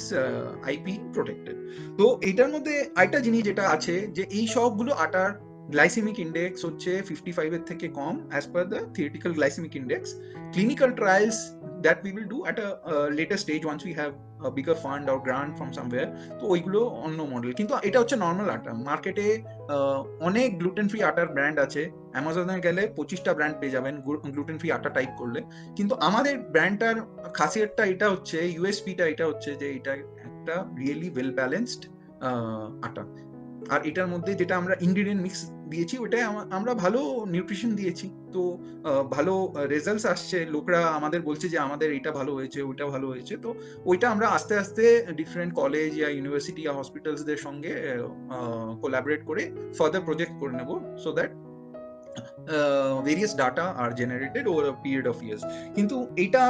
IP protected. তো এটার মধ্যে আরেকটা জিনিস যেটা আছে যে এই সবগুলো আটার গ্লাইসেমিক ইন্ডেক্স হচ্ছে 55 এর থেকে কম as per the theoretical glycaemic index. Clinical trials that we will do at a later stage once we have a bigger fund or grant from somewhere, তো ওইগুলো অন্য মডেল। কিন্তু এটা হচ্ছে নর্মাল আটা। মার্কেটে অনেক গ্লুটেন ফ্রি আটার ব্র্যান্ড আছে, অ্যামাজনে গেলে 25টা ব্র্যান্ড পেয়ে যাবেন গ্লুটেন ফ্রি আটা টাইপ করলে। কিন্তু আমাদের ব্র্যান্ডটার খাসিয়তটা এটা হচ্ছে, ইউএসপিটা এটা হচ্ছে যে এটা একটা রিয়েলি ওয়েল ব্যালেন্সড আটা। আর এটার মধ্যে যেটা আমরা ইনগ্রিডিয়েন্ট মিক্স দিয়েছি ওটাই আমরা ভালো নিউট্রিশন দিয়েছি, তো ভালো রেজাল্টস আসছে। লোকরা আমাদের বলছে যে আমাদের এটা ভালো হয়েছে, ওইটা ভালো হয়েছে। তো ওইটা আমরা আস্তে আস্তে ডিফারেন্ট কলেজ ইয়া ইউনিভার্সিটি ইয়া হসপিটালসদের সঙ্গে কোলাবরেট করে ফার্দার প্রজেক্ট করে নেব, so that various data are generated over a period of years. কিন্তু এটা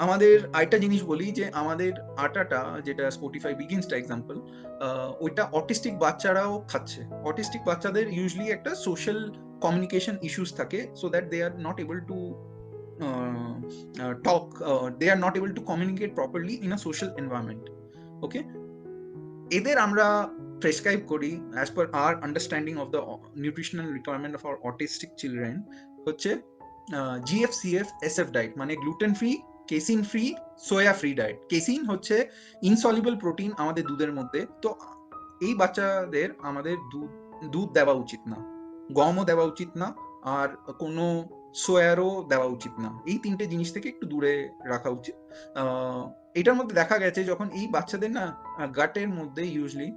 আমাদের আরেকটা জিনিস বলি যে আমাদের আটাটা যেটা স্পটিফাই বিগিনসটা এক্সাম্পল, ওইটা অটিস্টিক বাচ্চারাও খাচ্ছে। অটিস্টিক বাচ্চাদের ইউজুয়ালি একটা সোশ্যাল কমিউনিকেশন ইস্যুস থাকে, so that they are not able to talk, they are not able to communicate properly in a social environment. Okay, এদের আমরা প্রেসক্রাইব করি as per our understanding of the nutritional requirement of our autistic children হচ্ছে GFCF SF diet, মানে gluten free, casein free, soya free diet. Casein হচ্ছে insoluble protein আমাদের দুধের মধ্যে, তো এই বাচ্চাদের আমাদের দুধ দেওয়া উচিত না, গমও দেওয়া উচিত না, আর কোনো সোয়ারও দেওয়া উচিত না। এই তিনটে জিনিস থেকে একটু দূরে রাখা উচিত। এটার মধ্যে দেখা গেছে যখন এই বাচ্চাদের না গাটের মধ্যে ইউজুয়ালি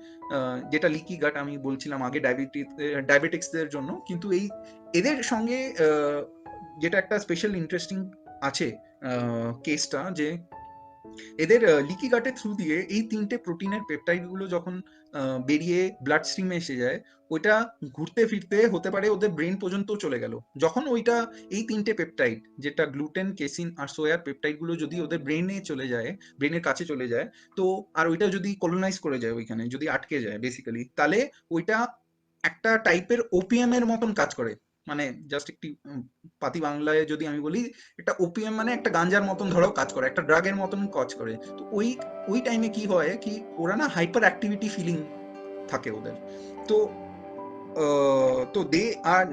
যেটা লিকি গাট আমি বলছিলাম আগে ডায়াবেটিক্সদের জন্য, কিন্তু এই এদের সঙ্গে যেটা একটা স্পেশাল ইন্টারেস্টিং আছে কেসটা, যে এদের লিকি গাটের থ্রু দিয়ে এই তিনটে প্রোটিনের পেপটাইডগুলো যখন বেরিয়ে ব্লাড স্ট্রিমে এসে যায়, ওইটা ঘুরতে ফিরতে হতে পারে ওদের ব্রেন পর্যন্ত চলে গেল। যখন ওইটা এই তিনটে পেপটাইড যেটা গ্লুটেন, কেসিন আর সোয়ার পেপটাইডগুলো যদি ওদের ব্রেনে চলে যায়, ব্রেনের কাছে চলে যায়, তো আর ওইটা যদি কলোনাইজ করে যায়, ওইখানে যদি আটকে যায় বেসিক্যালি, তাহলে ওইটা একটা টাইপের ওপিএম এর মতন কাজ করে। মানে জাস্ট একটি পাতি বাংলায় যদি আমি বলি, একটা ওপিএম মানে একটা গাঞ্জার মতন ধরো কাজ করে, একটা ড্রাগের মতন কাজ করে। তো ওই টাইমে কি হয় কি ওরা না হাইপার অ্যাক্টিভিটি ফিলিং থাকে ওদের, তো they are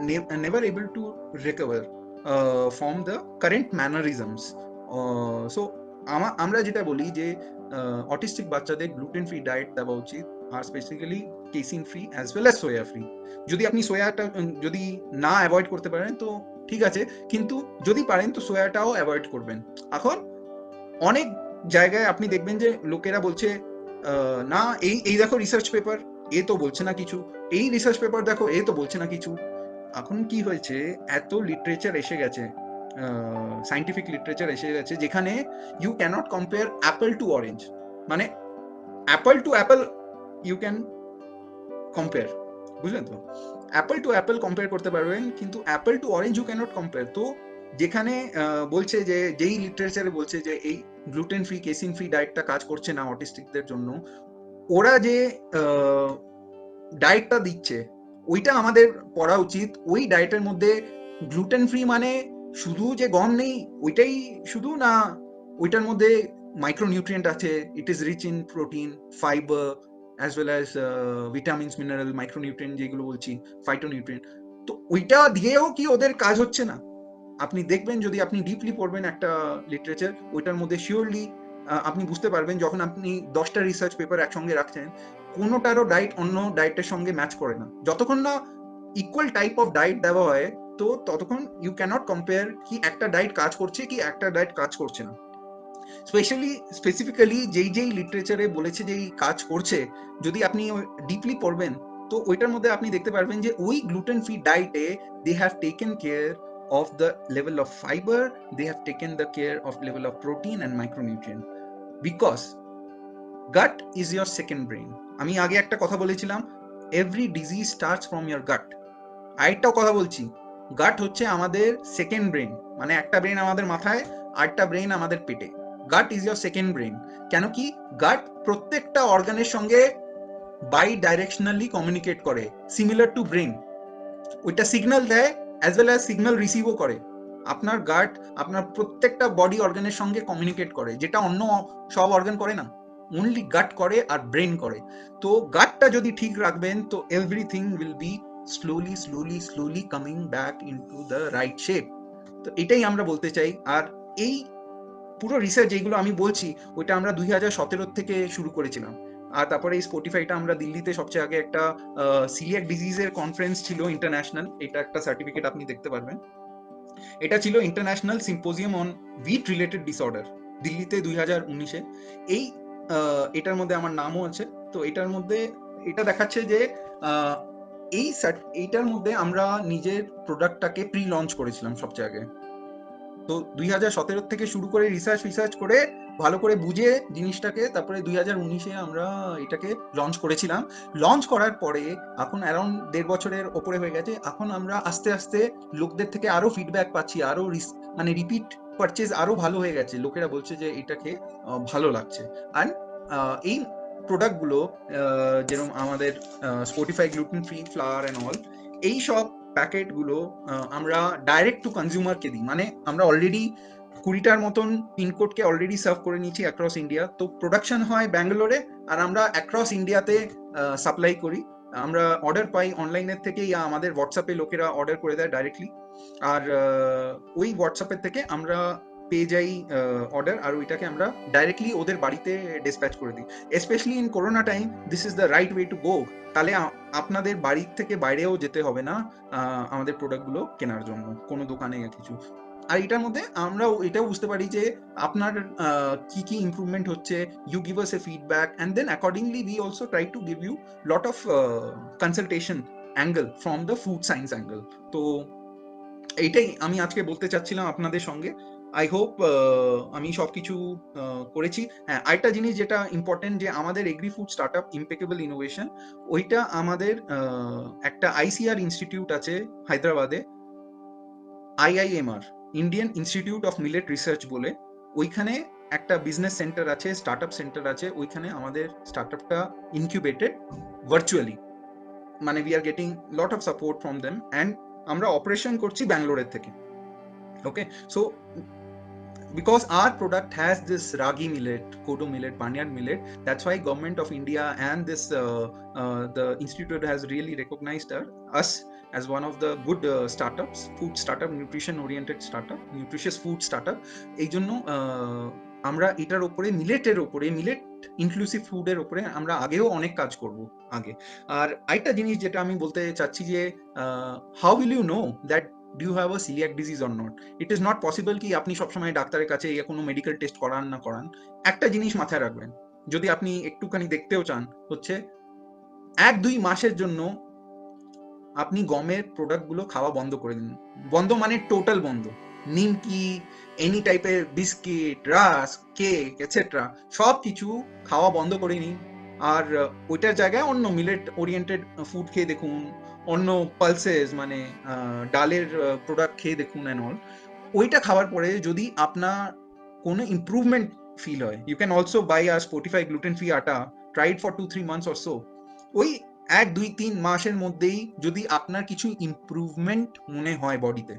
never able to recover from the current mannerisms. So আমরা যেটা বলি যে অটিস্টিক বাচ্চাদের গ্লুটেন ফ্রি ডায়েট দেওয়া উচিত, আর specifically casein free as well as soya free. যদি আপনি সোয়াটা যদি না অ্যাভয়েড করতে পারেন তো ঠিক আছে, কিন্তু যদি পারেন তো সোয়াটাও অ্যাভয়েড করবেন। এখন অনেক জায়গায় আপনি দেখবেন যে লোকেরা বলছে না এই দেখো রিসার্চ পেপার, এ তো বলছে না কিছু, এই রিসার্চ পেপার দেখো, এ তো বলছে না কিছু। এখন কি হয়েছে, এত লিটারেচার এসে গেছে, সাইন্টিফিক লিটারেচার এসে গেছে, যেখানে you can't compare apple to orange. মানে apple to apple you can compare, বুঝলেন তো? অ্যাপল টু অ্যাপল কম্পেয়ার করতে পারবেন, কিন্তু apple to orange you can't compare. তো যেখানে বলছে যে যেই লিটারেচারে বলছে যে এই গ্লুটেন ফ্রি, কেসিন ফ্রি ডায়েটটা কাজ করছে না অটিস্টিকদের জন্য, ওরা যে ডায়েটটা দিচ্ছে ওইটা আমাদের পড়া উচিত। ওই ডায়েটের মধ্যে গ্লুটেন ফ্রি মানে শুধু যে গম নেই ওইটাই শুধু না, ওইটার মধ্যে মাইক্রোনিউট্রিয়েন্ট আছে, it is rich in protein, fibre, as well as vitamins, mineral, micronutrient যেগুলো বলছি, ফাইটোনিউট্রিয়েন্ট। তো ওইটা দিয়েও কি ওদের কাজ হচ্ছে না? আপনি দেখবেন, যদি আপনি ডিপলি পড়বেন একটা লিটারেচার, ওইটার মধ্যে শিওরলি আপনি বুঝতে পারবেন, যখন আপনি 10টা রিসার্চ পেপার একসঙ্গে রাখছেন, কোনোটারও ডায়েট অন্য ডায়েটের সঙ্গে ম্যাচ করে না। যতক্ষণ না ইকুয়াল টাইপ অফ ডায়েট দেওয়া হয়, তো ততক্ষণ ইউ ক্যানট কম্পেয়ার কি একটা ডায়েট কাজ করছে কি একটা ডায়েট কাজ করছে না। স্পেসিফিক্যালি যেই লিটারেচারে বলেছে যেই কাজ করছে, যদি আপনি ডিপলি পড়বেন, তো ওইটার মধ্যে আপনি দেখতে পারবেন যে ওই গ্লুটেন ফ্রি ডায়েটে they have taken care of the level of fiber, they have taken the care of level of protein and micronutrient, because gut is your second brain. আমি আগে একটা কথা বলেছিলাম, every disease starts from your gut. আরেকটাও কথা বলছি, গাট হচ্ছে আমাদের সেকেন্ড ব্রেন। মানে একটা ব্রেন আমাদের মাথায়, আরেকটা ব্রেন আমাদের পেটে। গাট ইজ ইয়োর সেকেন্ড ব্রেন। কেন কি? গাট প্রত্যেকটা অর্গানের সঙ্গে বাই ডাইরেকশনালি কমিউনিকেট করে, সিমিলার টু ব্রেন। ওইটা সিগন্যাল দেয় অ্যাজ ওয়েল অ্যাজ সিগন্যাল রিসিভও করে। আপনার গাট আপনার প্রত্যেকটা বডি অর্গানের সঙ্গে কমিউনিকেট করে, যেটা অন্য সব অর্গান করে না, অনলি গাট করে আর ব্রেন করে। তো গাটটা যদি ঠিক রাখবেন, তো everything will be slowly coming back into the right shape. তো এটাই আমরা বলতে চাই। আর এই পুরো রিসার্চ যেগুলো আমি বলছি, ওইটা আমরা 2017 থেকে শুরু করেছিলাম। আর তারপরে এই স্পটিফাইটা আমরা দিল্লিতে সবচেয়ে আগে একটা সিলিয়াক ডিজিজের কনফারেন্স ছিল ইন্টারন্যাশনাল, এটা একটা সার্টিফিকেট আপনি দেখতে পারবেন। এটা ছিল international symposium on wheat related disorder, দিল্লিতে 2019-এ। এই এটার মধ্যে আমার নামও আছে। তো এটার মধ্যে এটা দেখাচ্ছে যে এইটার মধ্যে আমরা নিজের প্রোডাক্টটাকে প্রি লঞ্চ করেছিলাম সবচেয়ে আগে। তো 2017 থেকে শুরু করে রিসার্চ করে ভালো করে বুঝে জিনিসটাকে, তারপরে 2019-এ আমরা এটাকে লঞ্চ করেছিলাম। লঞ্চ করার পরে এখন অ্যারাউন্ড 1.5 বছরের ওপরে হয়ে গেছে। এখন আমরা আস্তে আস্তে লোকদের থেকে আরো ফিডব্যাক পাচ্ছি, আরো মানে রিপিট পারচেজ আরো ভালো হয়ে গেছে। লোকেরা বলছে যে এটাকে ভালো লাগছে। আর এই প্রোডাক্টগুলো যেরকম আমাদের Spotify gluten free flower and all, এই সব প্যাকেটগুলো আমরা ডাইরেক্ট টু কনজিউমারকে দিই। মানে আমরা অলরেডি 20টার মতন পিনকোডকে অলরেডি সার্ভ করে নিয়েছি অ্যাক্রস ইন্ডিয়া। তো প্রোডাকশন হয় ব্যাঙ্গালোরে, আর আমরা অ্যাক্রস ইন্ডিয়াতে সাপ্লাই করি। আমরা অর্ডার পাই অনলাইনের থেকে, ইয়া আমাদের হোয়াটসঅ্যাপে লোকেরা অর্ডার করে দেয় ডাইরেক্টলি। আর ওই হোয়াটসঅ্যাপের থেকে আমরা পেয়ে যাই অর্ডার, আর ওইটাকে আমরা ডাইরেক্টলি ওদের বাড়িতে ডিসপ্যাচ করে দিই। Specially in corona time, this is the right way to go. তাহলে আপনাদের বাড়ির থেকে বাইরেও যেতে হবে না আমাদের প্রোডাক্টগুলো কেনার জন্য কোনো দোকানে কিছু। আর এটার মধ্যে আমরা এটাও বুঝতে পারি যে আপনার কি কি ইমপ্রুভমেন্ট হচ্ছে। You give us a feedback and then accordingly we also try to give you lot of consultation angle from the food science angle. তো এইটাই আমি আজকে বলতে চাচ্ছিলাম আপনাদের সঙ্গে। আই হোপ আমি সবকিছু করেছি। হ্যাঁ, আরেকটা জিনিস যেটা ইম্পর্টেন্ট, যে আমাদের agri food startup impeccable innovation, ওইটা আমাদের একটা আইসিআর ইনস্টিটিউট আছে হায়দ্রাবাদে, IIMR, Indian institute of millet research বলে। ওইখানে একটা বিজনেস সেন্টার আছে, স্টার্টআপ সেন্টার আছে। ওইখানে আমাদের স্টার্টআপটা ইনকিউবেটেড ভার্চুয়ালি। মানে we are getting lot of support from them, and আমরা অপারেশন করছি ব্যাঙ্গালোরের থেকে। Okay, so because our product has this ragi millet, kodo millet, barnyard millet, that's why government of India and this the institute has really recognized us as one of the good startups, food startup, nutrition oriented startup, nutritious food startup. এই জন্য আমরা এটার উপরে, মিলেটের উপরে, millet inclusive ফুডের উপরে আমরা আগেও অনেক কাজ করব আগে। আর আরেকটা জিনিস যেটা আমি বলতে চাচ্ছি যে how will you know that do you have a coeliac disease or not? It is not possible কি আপনি সবসময় ডাক্তারের কাছে কোনো মেডিকেল টেস্ট করান না করান। একটা জিনিস মাথায় রাখবেন, যদি আপনি একটুখানি দেখতেও চান, হচ্ছে 1-2 মাসের জন্য আপনি গমের প্রোডাক্টগুলো খাওয়া বন্ধ করে দিন। বন্ধ মানে টোটাল বন্ধ। নিমকি, এনি টাইপের বিস্কিট, রাস্ক, কেক এটসেট্রা সব কিছু খাওয়া বন্ধ করে নিন। আর ওইটার জায়গায় অন্য মিলেট ওরিয়েন্টেড ফুড খেয়ে দেখুন, অন্য পালসেস মানে ডালের প্রোডাক্ট খেয়ে দেখুন অ্যান্ড অল। ওইটা খাওয়ার পরে যদি আপনার কোনো ইম্প্রুভমেন্ট ফিল হয়, you can also buy our Sportify gluten free আটা, try it for 2-3 months or so. ওই 1-2-3 মাসের মধ্যেই যদি আপনার কিছু ইম্প্রুভমেন্ট মনে হয় বডিতে,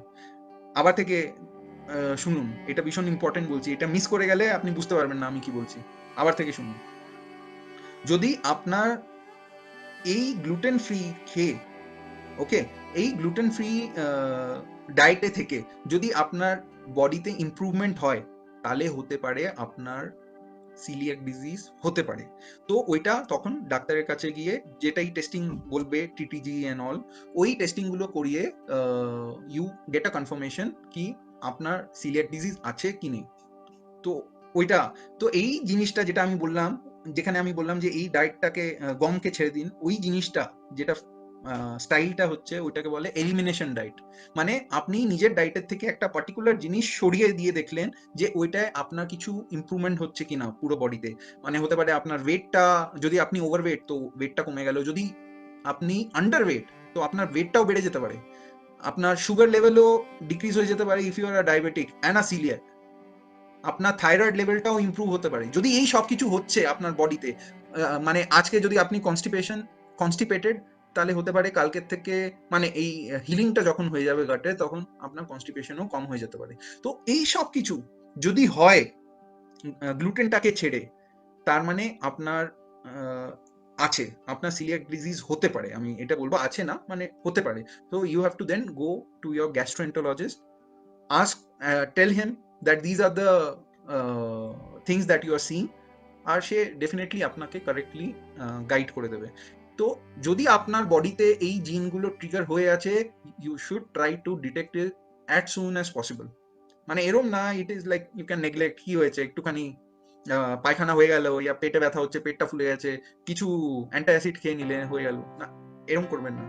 আবার থেকে শুনুন, এটা ভীষণ ইম্পর্টেন্ট বলছি, এটা মিস করে গেলে আপনি বুঝতে পারবেন না আমি কি বলছি। আবার থেকে শুনুন, যদি আপনার এই গ্লুটেন ফ্রি খেয়ে, ওকে, এই গ্লুটেন ফ্রি ডায়েটে থেকে যদি আপনার বডিতে ইমপ্রুভমেন্ট হয়, তাহলে হতে পারে আপনার সিলিয়াক ডিজিজ হতে পারে। তো ওইটা তখন ডাক্তারের কাছে গিয়ে যেটাই টেস্টিং বলবে, টিটিজি এন্ড অল, ওই টেস্টিং গুলো করিয়ে ইউ গেট আ কনফার্মেশন কি আপনার সিলিয়াক ডিজিজ আছে কি নেই। তো ওইটা, তো এই জিনিসটা যেটা আমি বললাম, যেখানে আমি বললাম যে এই ডায়েটটাকে গমকে ছেড়ে দিন, ওই জিনিসটা যেটা স্টাইলটা হচ্ছে ওইটাকে বলে এলিমিনেশন ডায়েট। মানে আপনি নিজের ডায়েটের থেকে একটা পার্টিকুলার জিনিস সরিয়ে দিয়ে দেখলেন যে ওইটায় আপনার কিছু ইমপ্রুভমেন্ট হচ্ছে কিনা পুরো বডিতে। মানে হতে পারে আপনার ওয়েটটা, যদি আপনি ওভারওয়েট তো ওয়েটটা কমে গেল, যদি আপনি আন্ডারওয়েট তো আপনার ওয়েটটাও বেড়ে যেতে পারে, আপনার সুগার লেভেলও ডিক্রিজ হয়ে যেতে পারে if you are diabetic and a coeliac, আপনার থাইরয়েড লেভেলটাও ইমপ্রুভ হতে পারে যদি এই সব কিছু হচ্ছে আপনার বডিতে। মানে আজকে যদি আপনি কনস্টিপেটেড, তাহলে হতে পারে কালকের থেকে, মানে এই হিলিংটা যখন হয়ে যাবে গাটে, তখন আপনার কনস্টিপেশনও কম হয়ে যেতে পারে। তো এই সব কিছু যদি হয় গ্লুটেনটাকে ছেড়ে, তার মানে আপনার আছে, আপনার সিলিয়াক ডিজিজ হতে পারে, আমি এটা বলবো, আছে না মানে হতে পারে। তো you have to then go to your gastroenterologist, ask, tell him that these are the things that you are seeing, আর সে ডেফিনেটলি আপনাকে কারেক্টলি গাইড করে দেবে। তো যদি আপনার বডিতে এই জিনগুলো ট্রিগার হয়ে আছে, you should try to detect it as soon as possible. মানে এরম না it is like you can neglect, কি হয়েছে একটুখানি পায়খানা হয়ে গেল, ইয়া পেটে ব্যথা হচ্ছে, পেটটা ফুলে গেছে, কিছু অ্যান্টাসিড খেয়ে নিলে হয়ে গেল, না, এরম করবেন না।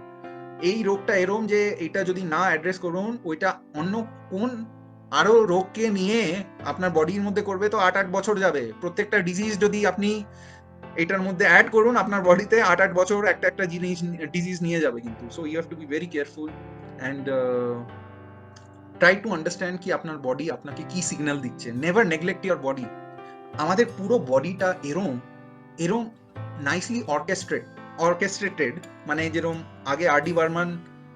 এই রোগটা এরম যে এটা যদি না অ্যাড্রেস করুন, ওইটা অন্য কোন আরো রোগকে নিয়ে আপনার বডির মধ্যে করবে, তো 8 বছর যাবে। প্রত্যেকটা ডিজিজ যদি আপনি এটার মধ্যে অ্যাড করুন, আপনার বডিতে 8 বছর একটা একটা জিনিস ডিজিজ নিয়ে যাবে কিন্তু। So you have to be very careful and try to understand কি আপনার বডি আপনাকে কি সিগন্যাল দিচ্ছে। Never neglect your body. আমাদের পুরো বডিটা এরম এরম নাইসলি অর্কেস্ট্রেটেড, মানে যেরকম আগে আর ডি বর্মন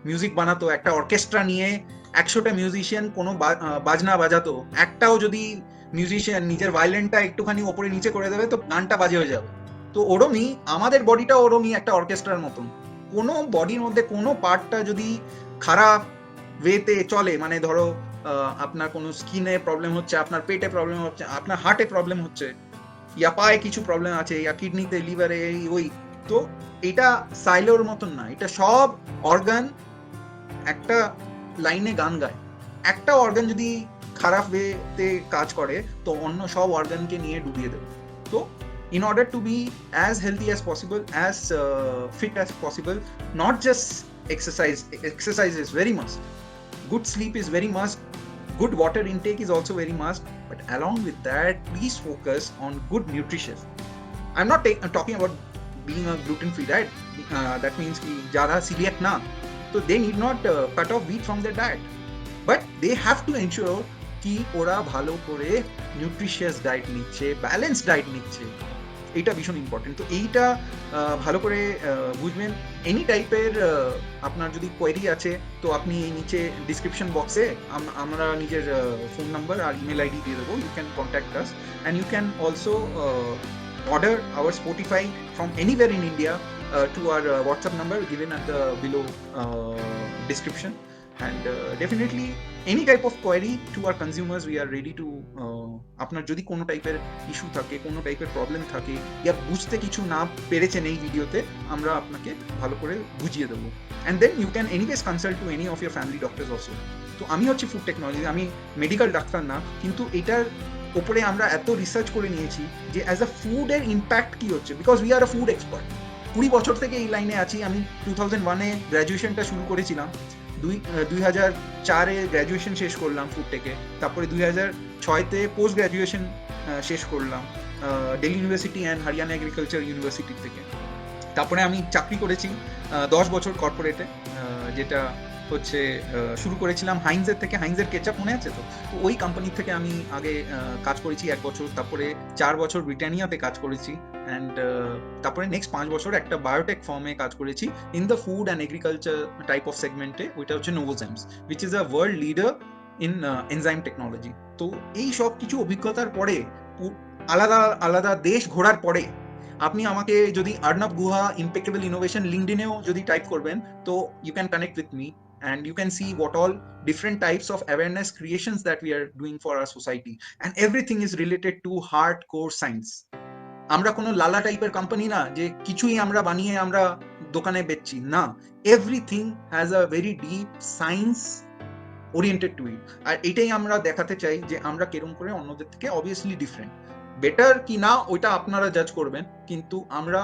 মিউজিক বানাতো, একটা অর্কেস্ট্রা নিয়ে 100টা মিউজিশিয়ান কোনো বাজনা বাজাতো, একটাও যদি মিউজিশিয়ান নিজের ভায়োলিনটা একটুখানি ওপরে নিচে করে দেবে তো গানটা বাজে হয়ে যাবে। তো ওরমই আমাদের বডিটা, ওরমই একটা অর্কেস্ট্রার মতন। কোনো বডির মধ্যে কোনো পার্টটা যদি খারাপ ওয়েতে চলে, মানে ধরো আপনার কোনো স্কিনে প্রবলেম হচ্ছে, আপনার পেটে প্রবলেম হচ্ছে, আপনার হার্টে প্রবলেম হচ্ছে, ইয়া পায়ে কিছু প্রবলেম আছে, ইয়া কিডনিতে, লিভারে, ওই, তো এটা সাইলোর মতন না, এটা সব অর্গান একটা লাইনে গান গায়। একটা অর্গান যদি খারাপ ওয়েতে কাজ করে তো অন্য সব অর্গানকে নিয়ে ডুবিয়ে দেবে। তো in order to be as healthy as possible, as fit as possible, not just exercise is very must, good sleep is very must, good water intake is also very must, but along with that please focus on good nutrition. I'm not talking about being a gluten free diet, that means ki jada celiac na, so they need not cut off wheat from their diet, but they have to ensure কি ওরা ভালো করে nutritious diet নিচ্ছে, balance diet নিচ্ছে, এইটা ভীষণ important. তো এইটা ভালো করে বুঝবেন। এনি টাইপের আপনার যদি কোয়েরি আছে তো আপনি এই নিচে ডিসক্রিপশন বক্সে আমরা নিজের ফোন নাম্বার আর ইমেল আইডি দিয়ে দেবো, you can contact us and you can also order our Spotify from anywhere in India to our WhatsApp number given at the below description, and definitely any type of query to our consumers we are ready to আপনার যদি কোনো টাইপের issue থাকে, কোনো টাইপের problem থাকে, ইয়া বুঝতে কিছু না পেরেছেন এই ভিডিওতে, আমরা আপনাকে ভালো করে বুঝিয়ে দেবো। And then you can anyways consult to any of your family doctors also. তো আমি হচ্ছে ফুড টেকনোলজি, আমি মেডিকেল ডাক্তার না, কিন্তু এটার ওপরে আমরা এত রিসার্চ করে নিয়েছি যে অ্যাজ আ ফুডের ইম্প্যাক্ট কি হচ্ছে, because we are a food expert. 20 বছর থেকে এই লাইনে আছি। আমি 2001-এ গ্র্যাজুয়েশনটা শুরু করেছিলাম, 2004-এ গ্র্যাজুয়েশন শেষ করলাম ফুড টেকে, তারপরে 2006-তে পোস্ট গ্র্যাজুয়েশন শেষ করলাম Delhi university and Haryana agriculture university থেকে। তারপরে আমি চাকরি করেছি 10 বছর কর্পোরেটে, যেটা হচ্ছে শুরু করেছিলাম হাইন্সের থেকে। হাইন্সের কেচাপ মনে আছে তো? তো ওই কোম্পানি থেকে আমি আগে কাজ করেছি 1 বছর, তারপরে 4 বছর ব্রিটানিয়াতে কাজ করেছি, অ্যান্ড তারপরে নেক্সট 5 বছর একটা বায়োটেক ফার্মে কাজ করেছি in the food and agriculture type of সেগমেন্টে, ওইটা হচ্ছে Novozymes, which is a world leader in enzyme technology. তো এই সব কিছু অভিজ্ঞতার পরে, আলাদা আলাদা দেশ ঘোরার পরে আপনি আমাকে যদি অর্ণব গুহা ইম্পেকেবল ইনোভেশন লিঙ্কডিনেও যদি টাইপ করবেন, তো you can connect with me and you can see what all different types of awareness creations that we are doing for our society, and everything is related to hardcore science. আমরা কোনো লালা টাইপের company না যে কিছুই আমরা বানিয়ে আমরা দোকানে বেচছি না, everything has a very deep science oriented to it. আর এটাই আমরা দেখাতে চাই যে আমরা কেরম করে অন্যদের থেকে অবভিয়াসলি ডিফারেন্ট, বেটার কি না ওইটা আপনারা জাজ করবেন, কিন্তু আমরা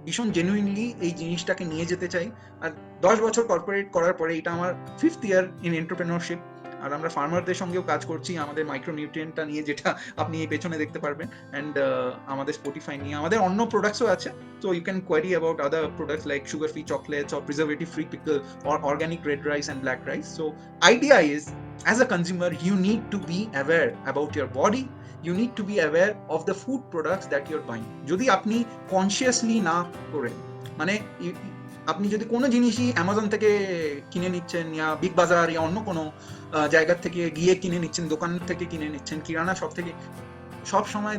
ভীষণ জেনুইনলি এই জিনিসটাকে নিয়ে যেতে চাই। আর 10 বছর কর্পোরেট করার পরে এটা আমার 5th ইয়ার ইন এন্টারপ্রেনারশিপ, আর আমরা ফার্মারদের সঙ্গেও কাজ করছি আমাদের মাইক্রোনিউট্রিয়েন্টটা নিয়ে, যেটা আপনি এই পেছনে দেখতে পারবেন, অ্যান্ড আমাদের স্পটিফাই নিয়ে আমাদের অন্য প্রোডাক্টসও আছে। So you can query about other products like sugar free chocolates or preservative free pickle or organic red rice and black rice. So idea is, as a consumer, you need to be aware about your body, you need to be aware of the food products that you're buying. যদি আপনি consciously না করেন, মানে আপনি যদি কোনো জিনিসই Amazon থেকে কিনে নিচ্ছেন, ইয়া বিগ বাজার ইয়া অন্য কোনো জায়গার থেকে গিয়ে কিনে নিচ্ছেন, দোকান থেকে কিনে নিচ্ছেন, কিরানা শপ থেকে, সব সময়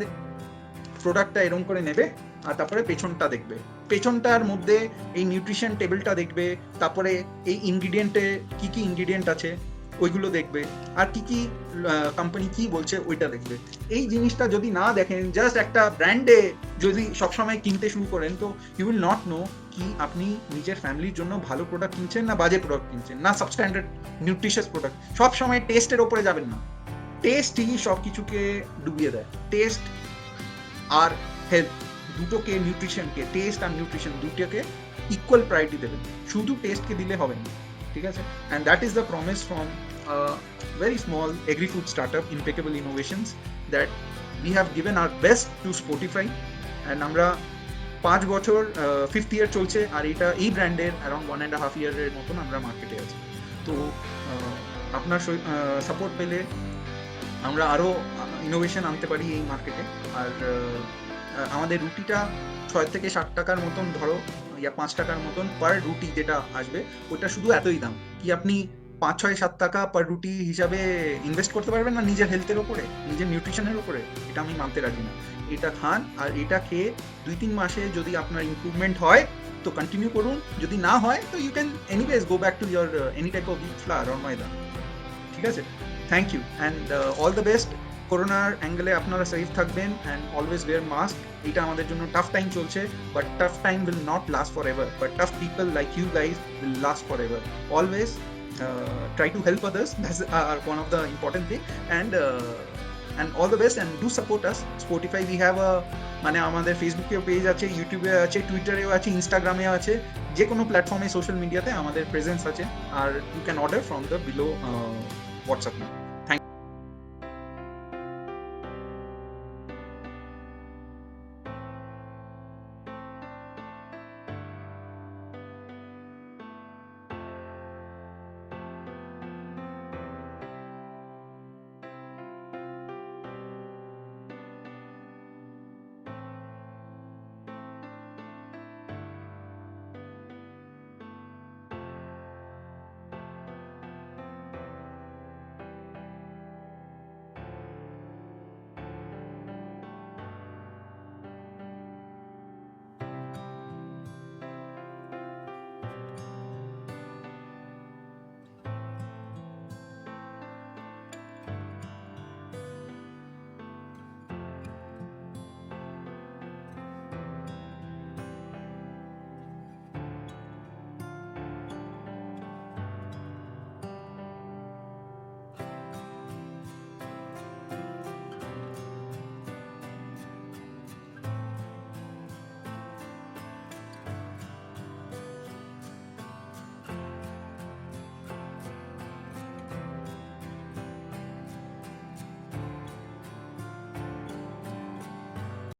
প্রোডাক্টটা এরকম করে নেবে আর তারপরে পেছনটা দেখবে, পেছনটার মধ্যে এই নিউট্রিশন টেবিলটা দেখবে, তারপরে এই ইনগ্রিডিয়েন্টে কি কি ইনগ্রিডিয়েন্ট আছে ওইগুলো দেখবে, আর কি কি কোম্পানি কি বলছে ওইটা দেখবে। এই জিনিসটা যদি না দেখেন, জাস্ট একটা ব্র্যান্ডে যদি সবসময় কিনতে শুরু করেন, তো ইউ উইল নট নো কি আপনি নিজের ফ্যামিলির জন্য ভালো প্রোডাক্ট কিনছেন না বাজে প্রোডাক্ট কিনছেন, না সাবস্ট্যান্ডার্ড নিউট্রিশিয়াস প্রোডাক্ট। সবসময় টেস্টের ওপরে যাবেন না, টেস্টই সব কিছুকে ডুবিয়ে দেয়। টেস্ট আর হেলথ দুটোকে, নিউট্রিশনকে, টেস্ট আর নিউট্রিশন দুটোকে ইকুয়াল প্রায়োরিটি দেবেন, শুধু টেস্টকে দিলে হবে না, ঠিক আছে? And that is the promise from very small agri-food startup, Impeccable Innovations, that we have given our best to Spotify, and আমরা 5 বছর 5th ইয়ার চলছে, আর এটা এই ব্র্যান্ডের অ্যারাউন্ড 1.5 ইয়ারের মতন আমরা মার্কেটে আছি। তো আপনার সাপোর্ট পেলে আমরা আরও ইনোভেশন আনতে পারি এই মার্কেটে। আর আমাদের রুটিটা 6 থেকে 7 টাকার মতন ধরো, ইয়া 5 টাকার মতন পার রুটি যেটা আসবে, ওটা শুধু এতই দাম কি আপনি 5, 6, 7 টাকা পার রুটি হিসাবে ইনভেস্ট করতে পারবেন না নিজের হেলথের ওপরে, নিজের নিউট্রিশনের ওপরে? এটা আমি মানতে রাজি না। এটা খান, আর এটা খেয়ে 2-3 মাসে যদি আপনার ইমপ্রুভমেন্ট হয় তো কন্টিনিউ করুন, যদি না হয় তো you can anyways go back to your any type of wheat flour or ময়দা, ঠিক আছে? Thank you and all the best. করোনার অ্যাঙ্গেলে আপনারা সেফ থাকবেন অ্যান্ড অলওয়েজ ওয়্যার মাস্ক। এটা আমাদের জন্য টাফ টাইম চলছে, but tough time will not last forever, but tough people like you guys will last forever. Always try to help others, that's one of the important thing, and all the best, and do support us. Spotify, we have a মানে আমাদের ফেসবুকে page আছে, ইউটিউবে আছে, টুইটারেও আছে, ইনস্টাগ্রামেও আছে, যে কোনো প্ল্যাটফর্মে সোশ্যাল মিডিয়াতে আমাদের প্রেজেন্স আছে। আর you can order from the below WhatsApp.